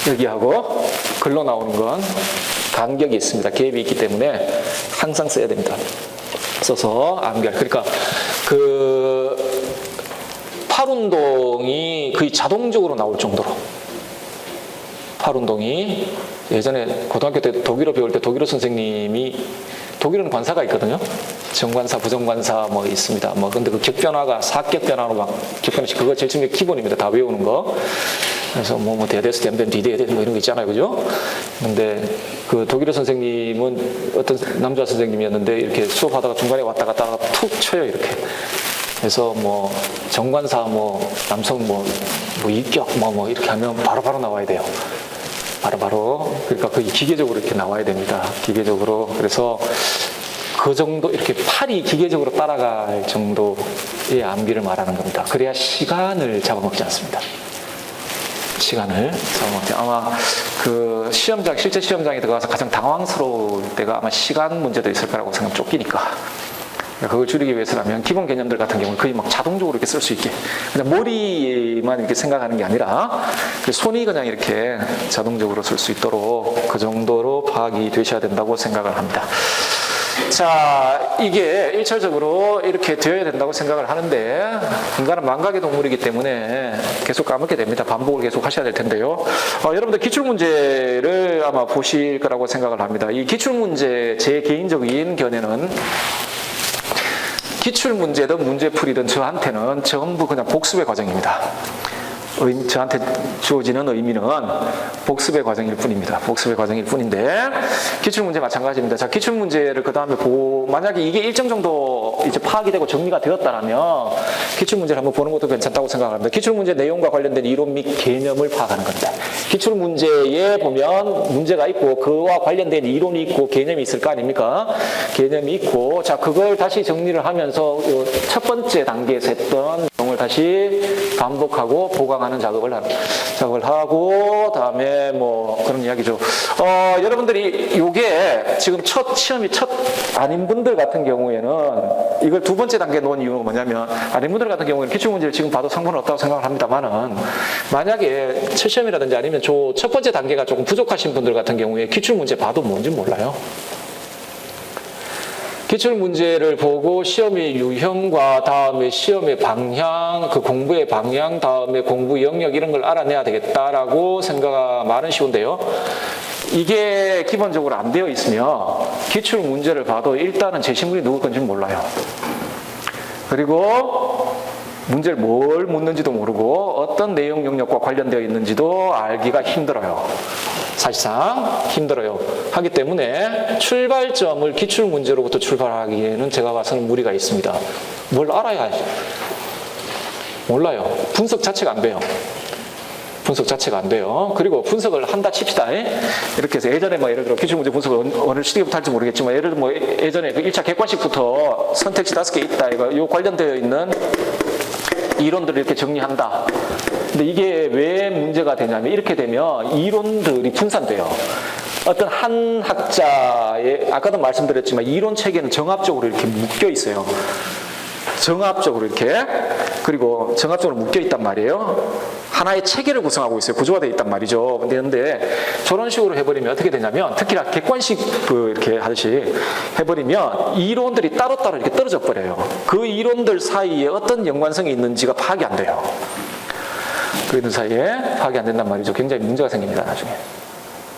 A: 여기하고 글로 나오는 건 간격이 있습니다. 갭이 있기 때문에 항상 써야 됩니다. 써서 암기할. 그러니까 그 팔 운동이 거의 자동적으로 나올 정도로 팔 운동이 예전에 고등학교 때 독일어 배울 때 독일어 선생님이 독일어는 관사가 있거든요. 정관사, 부정관사 뭐 있습니다. 뭐 근데 그 격변화가 사격 변화로 막 격변화 그거 제일 처음에 기본입니다. 다 외우는 거. 그래서 뭐 대대스 댐댐 디데데 뭐 이런 거 있잖아요, 그죠? 근데 그 독일어 선생님은 어떤 남자 선생님이었는데 이렇게 수업하다가 중간에 왔다 갔다 툭 쳐요 이렇게. 그래서 뭐 정관사 뭐 남성 뭐 인격 뭐 이렇게 하면 바로바로 나와야 돼요. 바로바로. 그러니까 거의 기계적으로 이렇게 나와야 됩니다. 기계적으로. 그래서 그 정도 이렇게 팔이 기계적으로 따라갈 정도의 암기를 말하는 겁니다. 그래야 시간을 잡아먹지 않습니다. 시간을 잡아먹지. 아마 그 시험장, 실제 시험장에 들어가서 가장 당황스러울 때가 아마 시간 문제도 있을 거라고 생각 쫓기니까. 그걸 줄이기 위해서라면 기본 개념들 같은 경우는 거의 막 자동적으로 이렇게 쓸 수 있게 그냥 머리만 이렇게 생각하는 게 아니라 손이 그냥 이렇게 자동적으로 쓸 수 있도록 그 정도로 파악이 되셔야 된다고 생각을 합니다. 자, 이게 일차적으로 이렇게 되어야 된다고 생각을 하는데 인간은 망각의 동물이기 때문에 계속 까먹게 됩니다. 반복을 계속 하셔야 될 텐데요. 여러분들 기출문제를 아마 보실 거라고 생각을 합니다. 이 기출문제 제 개인적인 견해는 기출문제든 문제풀이든 저한테는 전부 그냥 복습의 과정입니다. 저한테 주어지는 의미는 복습의 과정일 뿐입니다. 복습의 과정일 뿐인데 기출문제 마찬가지입니다. 자, 기출문제를 그 다음에 만약에 이게 일정 정도 이제 파악이 되고 정리가 되었다라면 기출문제를 한번 보는 것도 괜찮다고 생각합니다. 기출문제 내용과 관련된 이론 및 개념을 파악하는 겁니다. 기출문제에 보면 문제가 있고 그와 관련된 이론이 있고 개념이 있을 거 아닙니까? 개념이 있고 자, 그걸 다시 정리를 하면서 첫 번째 단계에서 했던 내용을 다시 반복하고 보강하는 작업을 하고 다음에 뭐 그런 이야기죠. 여러분들이 요게 지금 첫 시험이 첫 아닌 분들 같은 경우에는 이걸 두 번째 단계에 놓은 이유는 뭐냐면 아닌 분들 같은 경우에는 기출문제를 지금 봐도 상관은 없다고 생각을 합니다만은 만약에 첫 시험이라든지 아니면 첫 번째 단계가 조금 부족하신 분들 같은 경우에 기출문제 봐도 뭔지 몰라요. 기출문제를 보고 시험의 유형과 다음에 시험의 방향, 그 공부의 방향, 다음에 공부 영역 이런 걸 알아내야 되겠다라고 생각하면 쉬운데요. 이게 기본적으로 안 되어 있으면 기출문제를 봐도 일단은 제 신분이 누구 건지 몰라요. 그리고 문제를 뭘 묻는지도 모르고 어떤 내용 영역과 관련되어 있는지도 알기가 힘들어요. 사실상 힘들어요. 하기 때문에 출발점을 기출문제로부터 출발하기에는 제가 봐서는 무리가 있습니다. 뭘 알아야지. 몰라요. 분석 자체가 안 돼요. 분석 자체가 안 돼요. 그리고 분석을 한다 칩시다. 이렇게 해서 예전에 뭐 예를 들어 기출문제 분석을 어느 시기부터 할지 모르겠지만 예를 들어 뭐 예전에 그 1차 객관식부터 선택지 5개 있다. 요 관련되어 있는 이론들을 이렇게 정리한다. 근데 이게 왜 문제가 되냐면 이렇게 되면 이론들이 분산돼요. 어떤 한 학자의 아까도 말씀드렸지만 이론 체계는 정합적으로 이렇게 묶여 있어요. 정합적으로 이렇게 그리고 정합적으로 묶여 있단 말이에요. 하나의 체계를 구성하고 있어요. 구조가 되어 있단 말이죠. 근데 저런 식으로 해버리면 어떻게 되냐면 특히나 객관식 이렇게 하듯이 해버리면 이론들이 따로따로 이렇게 떨어져 버려요. 그 이론들 사이에 어떤 연관성이 있는지가 파악이 안 돼요. 그 사이에 파악이 안 된단 말이죠. 굉장히 문제가 생깁니다.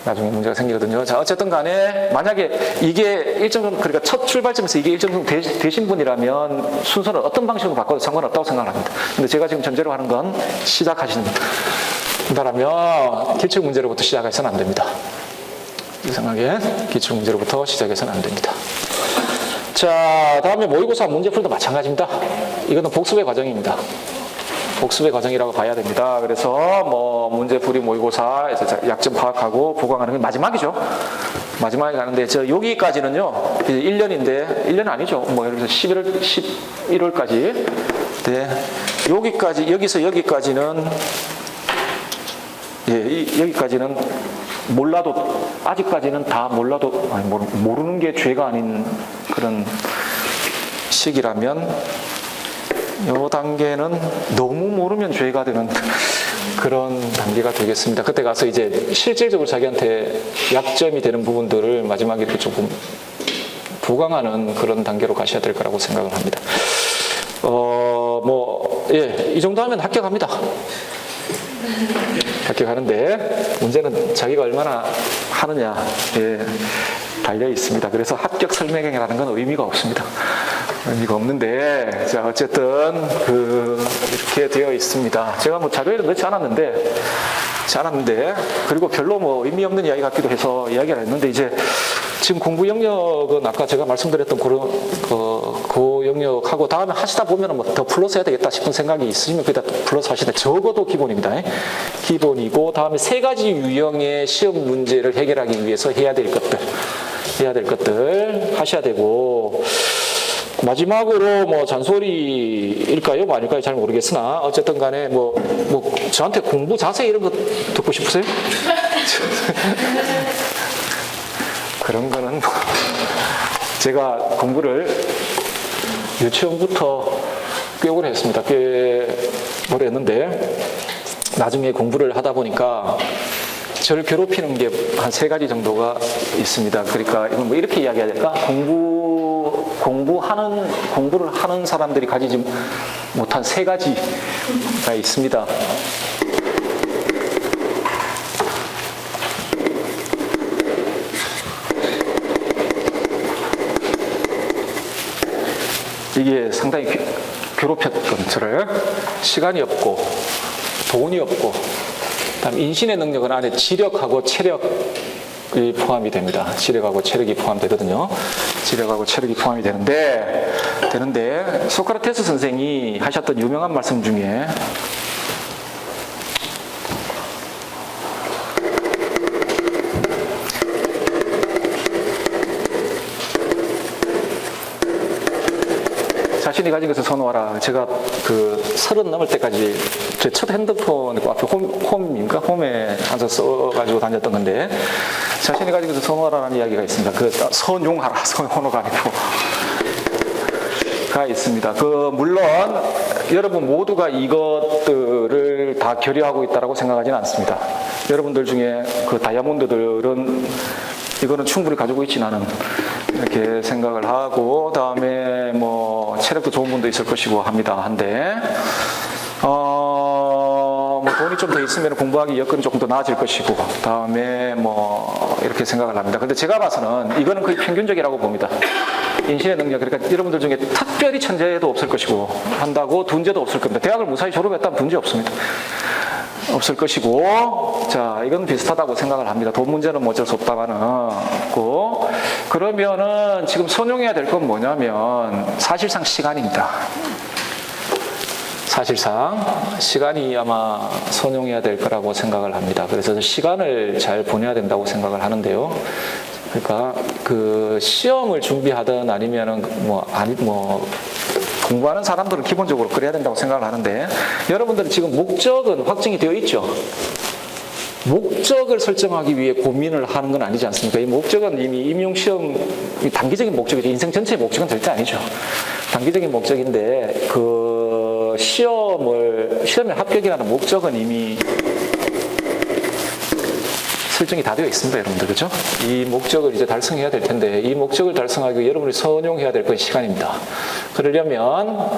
A: 나중에 문제가 생기거든요. 자, 어쨌든 간에 만약에 이게 일정 정도 그러니까 첫 출발점에서 이게 일정 정도 되신 분이라면 순서는 어떤 방식으로 바꿔도 상관없다고 생각합니다. 근데 제가 지금 전제로 하는 건 시작하시는 분이라면 기출 문제로부터 시작해서는 안 됩니다. 이 생각에 기출 문제로부터 시작해서는 안 됩니다. 자, 다음에 모의고사 문제풀이도 마찬가지입니다. 이거는 복습의 과정입니다. 복습의 과정이라고 봐야 됩니다. 그래서 뭐 문제풀이 모의고사에서 약점 파악하고 보강하는 게 마지막이죠. 마지막에 가는데 여기까지는요 1년인데 1년 아니죠. 뭐 예를 들어서 11월까지 네, 여기서 여기까지는 여기까지는 몰라도 아직까지는 다 몰라도 모르는 게 죄가 아닌 그런 시기라면 이 단계는 너무 모르면 죄가 되는 그런 단계가 되겠습니다. 그때 가서 이제 실질적으로 자기한테 약점이 되는 부분들을 마지막에 이렇게 조금 보강하는 그런 단계로 가셔야 될 거라고 생각을 합니다. 이 정도 하면 합격합니다. 합격하는데 문제는 자기가 얼마나 하느냐 달려 있습니다. 그래서 합격 설명회라는 건 의미가 없습니다. 의미가 없는데, 자, 어쨌든 이렇게 되어 있습니다. 제가 뭐 자료에는 넣지 않았는데, 그리고 별로 의미 없는 이야기 같기도 해서 이야기를 했는데, 이제 지금 공부 영역은 아까 제가 말씀드렸던 그 영역하고 다음에 하시다 보면 더 플러스 해야 되겠다 싶은 생각이 있으시면 거기다 플러스 하시는데, 적어도 기본입니다. 기본이고, 다음에 3가지 유형의 시험 문제를 해결하기 위해서 해야 될 것들 하셔야 되고, 마지막으로 잔소리일까요? 아닐까요? 잘 모르겠으나, 어쨌든 간에 저한테 공부 자세 이런 거 듣고 싶으세요? 그런 거는 제가 공부를 유치원부터 꽤 오래 했습니다. 꽤 오래 했는데, 나중에 공부를 하다 보니까 저를 괴롭히는 게 한 3가지 정도가 있습니다. 그러니까 이건 이렇게 이야기해야 될까? 공부를 하는 사람들이 가지지 못한 3가지가 있습니다. 이게 상당히 괴롭혔던 저를. 시간이 없고 돈이 없고, 그다음 인신의 능력은 안에 지력하고 체력이 포함이 됩니다. 지력하고 체력이 포함되거든요. 지력하고 체력이 포함이 되는데 소크라테스 선생이 하셨던 유명한 말씀 중에 자신이 가진 것을 선호하라. 제가 30 넘을 때까지 제 첫 핸드폰 앞에 홈에 항상 써가지고 다녔던 건데, 자신이 가진 것을 선호하라는 이야기가 있습니다. 선용하라, 선호가 아니고 가 있습니다. 물론 여러분 모두가 이것들을 다 결여하고 있다고 생각하지는 않습니다. 여러분들 중에 다이아몬드들은 이거는 충분히 가지고 있지는 않은, 이렇게 생각을 하고, 다음에 체력도 좋은 분도 있을 것이고 한데, 돈이 좀 더 있으면 공부하기 여건이 조금 더 나아질 것이고, 다음에 이렇게 생각을 합니다. 근데 제가 봐서는 이거는 거의 평균적이라고 봅니다. 인신의 능력, 그러니까 여러분들 중에 특별히 천재도 없을 것이고, 한다고 둔재도 없을 겁니다. 대학을 무사히 졸업했다면 둔재 없습니다. 없을 것이고, 자, 이건 비슷하다고 생각을 합니다. 돈 문제는 어쩔 수 없다가는. 그러면은 지금 선용해야 될 건 뭐냐면 사실상 시간입니다. 사실상 시간이 아마 선용해야 될 거라고 생각을 합니다. 그래서 시간을 잘 보내야 된다고 생각을 하는데요. 그러니까 시험을 준비하든 아니면은 공부하는 사람들은 기본적으로 그래야 된다고 생각을 하는데, 여러분들은 지금 목적은 확정이 되어 있죠. 목적을 설정하기 위해 고민을 하는 건 아니지 않습니까? 이 목적은 이미 임용시험, 단기적인 목적이죠. 인생 전체의 목적은 절대 아니죠. 단기적인 목적인데, 시험의 합격이라는 목적은 이미 설정이 다 되어 있습니다, 여러분들. 그죠? 이 목적을 이제 달성해야 될 텐데, 이 목적을 달성하기 위해 여러분이 선용해야 될 건 시간입니다. 그러려면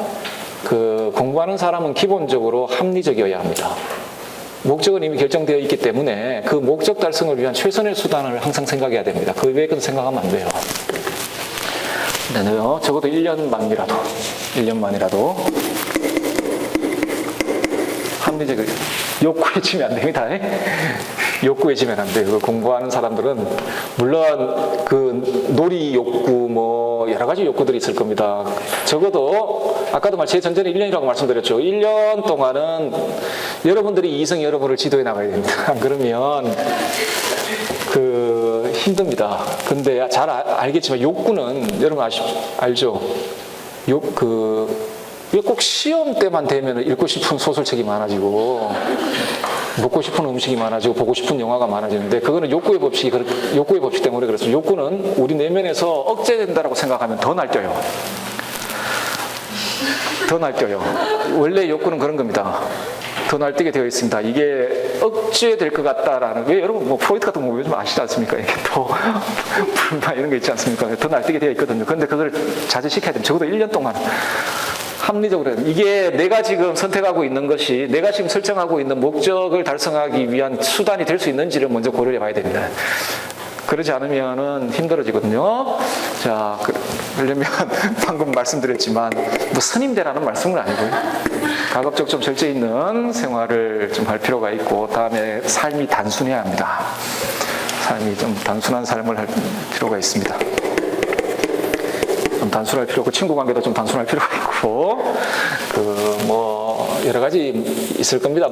A: 공부하는 사람은 기본적으로 합리적이어야 합니다. 목적은 이미 결정되어 있기 때문에 그 목적 달성을 위한 최선의 수단을 항상 생각해야 됩니다. 그 외에 생각하면 안 돼요. 네요. 적어도 1년만이라도 합리적으로 욕구에 지면 안 됩니다. 욕구에 지면 안 돼요. 공부하는 사람들은 물론 놀이 욕구 여러 가지 욕구들이 있을 겁니다. 적어도 아까도 제 전전에 1년이라고 말씀드렸죠. 1년 동안은 여러분들이 이성 여러분을 지도해 나가야 됩니다. 안 그러면 힘듭니다. 근데 잘 알겠지만 욕구는 여러분 알죠? 왜 꼭 시험 때만 되면 읽고 싶은 소설책이 많아지고, 먹고 싶은 음식이 많아지고, 보고 싶은 영화가 많아지는데, 그거는 욕구의 법칙 때문에 그렇습니다. 욕구는 우리 내면에서 억제된다고 생각하면 더 날뛰어요. 원래 욕구는 그런 겁니다. 더 날뛰게 되어 있습니다. 이게 억제될 것 같다라는, 왜 여러분 프로이트 같은 거 요즘 아시지 않습니까? 이게 더 불만 이런 거 있지 않습니까? 더 날뛰게 되어 있거든요. 그런데 그걸 자제시켜야 됩니다. 적어도 1년 동안 합리적으로 이게 내가 지금 선택하고 있는 것이 내가 지금 설정하고 있는 목적을 달성하기 위한 수단이 될 수 있는지를 먼저 고려해 봐야 됩니다. 그러지 않으면은 힘들어지거든요. 자, 그러려면 방금 말씀드렸지만 뭐 스님되라는 말씀은 아니고요. 가급적 좀 절제 있는 생활을 좀 할 필요가 있고, 다음에 삶이 단순해야 합니다. 삶이 좀 단순한 삶을 할 필요가 있습니다. 좀 단순할 필요고, 친구 관계도 좀 단순할 필요가 있고, 여러 가지 있을 겁니다.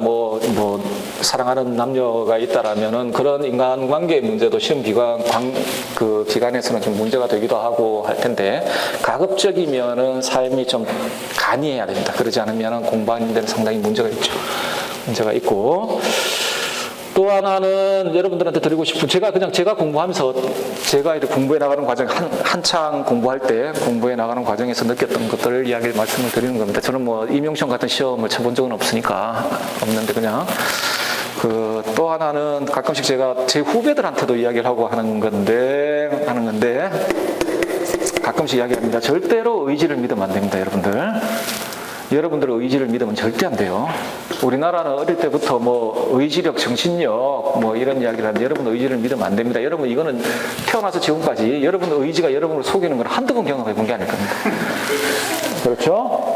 A: 사랑하는 남녀가 있다라면은 그런 인간관계 문제도 시험 기간에서는 좀 문제가 되기도 하고 할 텐데, 가급적이면은 삶이 좀 간이해야 됩니다. 그러지 않으면은 공부하는 데는 상당히 문제가 있죠. 문제가 있고, 또 하나는 여러분들한테 드리고 싶은, 제가 공부하면서 제가 이렇게 공부해 나가는 과정, 한창 공부할 때 공부해 나가는 과정에서 느꼈던 것들을 말씀을 드리는 겁니다. 저는 임용시험 같은 시험을 쳐본 적은 없는데 그냥 또 하나는 가끔씩 제가 제 후배들한테도 이야기를 하고 하는 건데 가끔씩 이야기합니다. 절대로 의지를 믿으면 안 됩니다, 여러분들. 여러분들의 의지를 믿으면 절대 안 돼요. 우리나라는 어릴 때부터 의지력, 정신력 이런 이야기를 하는데, 여러분 의지를 믿으면 안 됩니다. 여러분, 이거는 태어나서 지금까지 여러분의 의지가 여러분을 속이는 건 한두 번 경험해 본 게 아닐 겁니다. 그렇죠?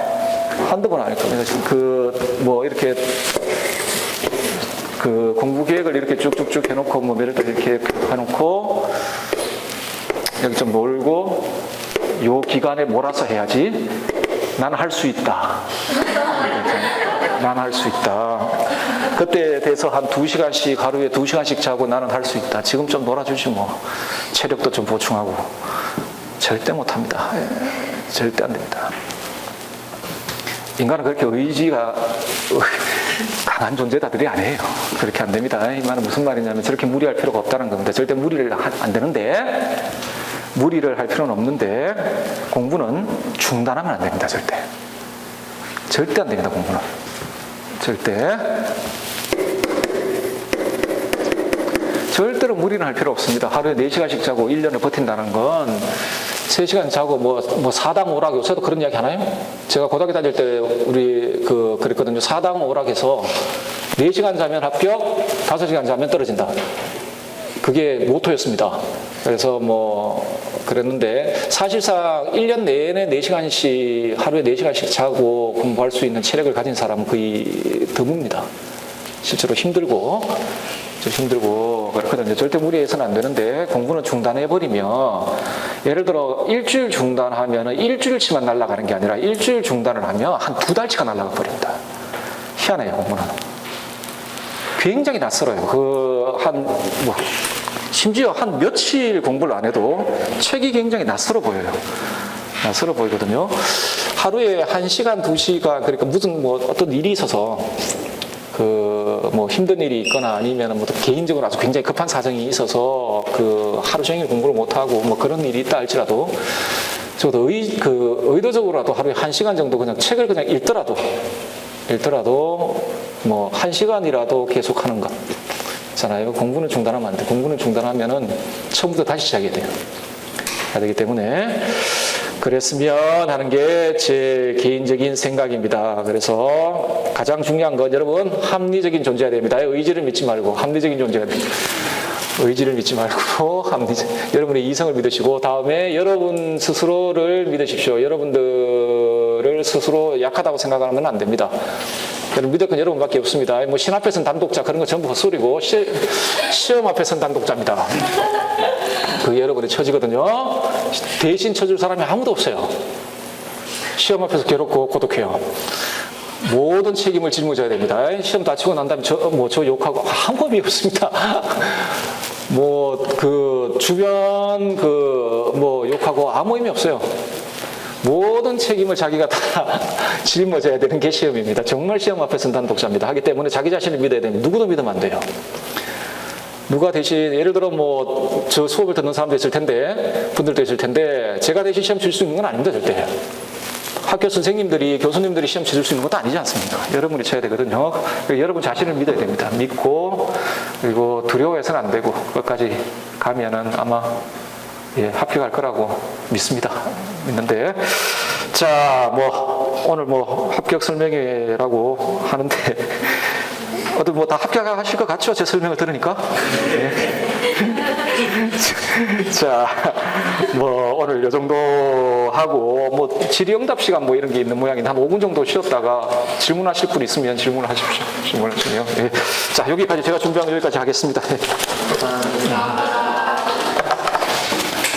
A: 한두 번 아닐 겁니다. 이렇게 공부 계획을 이렇게 쭉쭉쭉 해놓고 예를 들어 이렇게 해놓고 여기 좀 놀고 요 기간에 몰아서 해야지. 나는 할 수 있다. 나는 할 수 있다. 그때 돼서 한 2시간씩, 하루에 2시간씩 자고 나는 할 수 있다. 지금 좀 놀아주지 체력도 좀 보충하고. 절대 못합니다. 절대 안 됩니다. 인간은 그렇게 의지가 강한 존재다들이 아니에요. 그렇게 안 됩니다. 이 말은 무슨 말이냐면 저렇게 무리할 필요가 없다는 겁니다. 절대 무리를 안 되는데, 무리를 할 필요는 없는데, 공부는 중단하면 안 됩니다. 절대 안 됩니다. 공부는 절대로 무리는 할 필요 없습니다. 하루에 4시간씩 자고 1년을 버틴다는 건 3시간 자고 사당 오락, 요새도 그런 이야기 하나요? 제가 고등학교 다닐 때 그랬거든요. 사당 오락해서 4시간 자면 합격, 5시간 자면 떨어진다. 그게 모토였습니다. 그래서 그랬는데, 사실상 1년 내내 4시간씩, 하루에 4시간씩 자고 공부할 수 있는 체력을 가진 사람은 거의 드뭅니다. 실제로 힘들고 그렇거든요. 절대 무리해서는 안 되는데, 공부는 중단해버리면, 예를 들어 일주일 중단하면 일주일치만 날아가는 게 아니라 일주일 중단을 하면 한 2달치가 날아가 버립니다. 희한해요, 공부는. 굉장히 낯설어요. 심지어 한 며칠 공부를 안 해도 책이 굉장히 낯설어 보여요. 낯설어 보이거든요. 하루에 1시간, 2시간, 그러니까 무슨 어떤 일이 있어서 힘든 일이 있거나 아니면 개인적으로 아주 굉장히 급한 사정이 있어서 하루 종일 공부를 못하고 그런 일이 있다 할지라도, 저도 의도적으로라도 하루에 1시간 정도 그냥 책을 그냥 읽더라도 1시간이라도 계속 하는 것 있잖아요. 공부는 중단하면 안 돼. 공부는 중단하면은 처음부터 다시 시작해야 돼요. 해야 되기 때문에, 그랬으면 하는 게 제 개인적인 생각입니다. 그래서 가장 중요한 건, 여러분, 합리적인 존재가 됩니다. 의지를 믿지 말고 합리적인 존재가 됩니다. 의지를 믿지 말고 여러분의 이성을 믿으시고, 다음에 여러분 스스로를 믿으십시오. 여러분들을 스스로 약하다고 생각하면 안 됩니다. 여러분, 믿을 건 여러분밖에 없습니다. 신 앞에서는 단독자, 그런 거 전부 헛소리고, 시험 앞에서는 단독자입니다. 그게 여러분의 처지거든요. 대신 쳐줄 사람이 아무도 없어요. 시험 앞에서 괴롭고 고독해요. 모든 책임을 짊어져야 됩니다. 시험 다 치고 난 다음에 저 욕하고 아무 의미 없습니다. 주변 욕하고 아무 의미 없어요. 모든 책임을 자기가 다 짊어져야 되는 게 시험입니다. 정말 시험 앞에서는 단독자입니다. 하기 때문에 자기 자신을 믿어야 됩니다. 누구도 믿으면 안 돼요. 누가 대신, 예를 들어 저 수업을 듣는 사람도 있을 텐데, 분들도 있을 텐데, 제가 대신 시험 칠 수 있는 건 아닙니다, 절대. 학교 선생님들이, 교수님들이 시험 칠 수 있는 것도 아니지 않습니까? 여러분이 쳐야 되거든요. 여러분 자신을 믿어야 됩니다. 믿고, 그리고 두려워해서는 안 되고, 그것까지 가면은 아마 합격할 거라고 믿습니다. 믿는데, 자, 오늘 뭐 합격 설명회라고 하는데 어디 뭐 다 합격하실 것 같죠? 제 설명을 들으니까. 네. 자, 뭐 오늘 요 정도 하고 뭐 질의응답 시간 뭐 이런 게 있는 모양인데 한 5분 정도 쉬었다가 질문하실 분 있으면 질문을 하십시오. 질문하시면. 네. 자, 여기까지 제가 준비한 거 여기까지 하겠습니다. 네.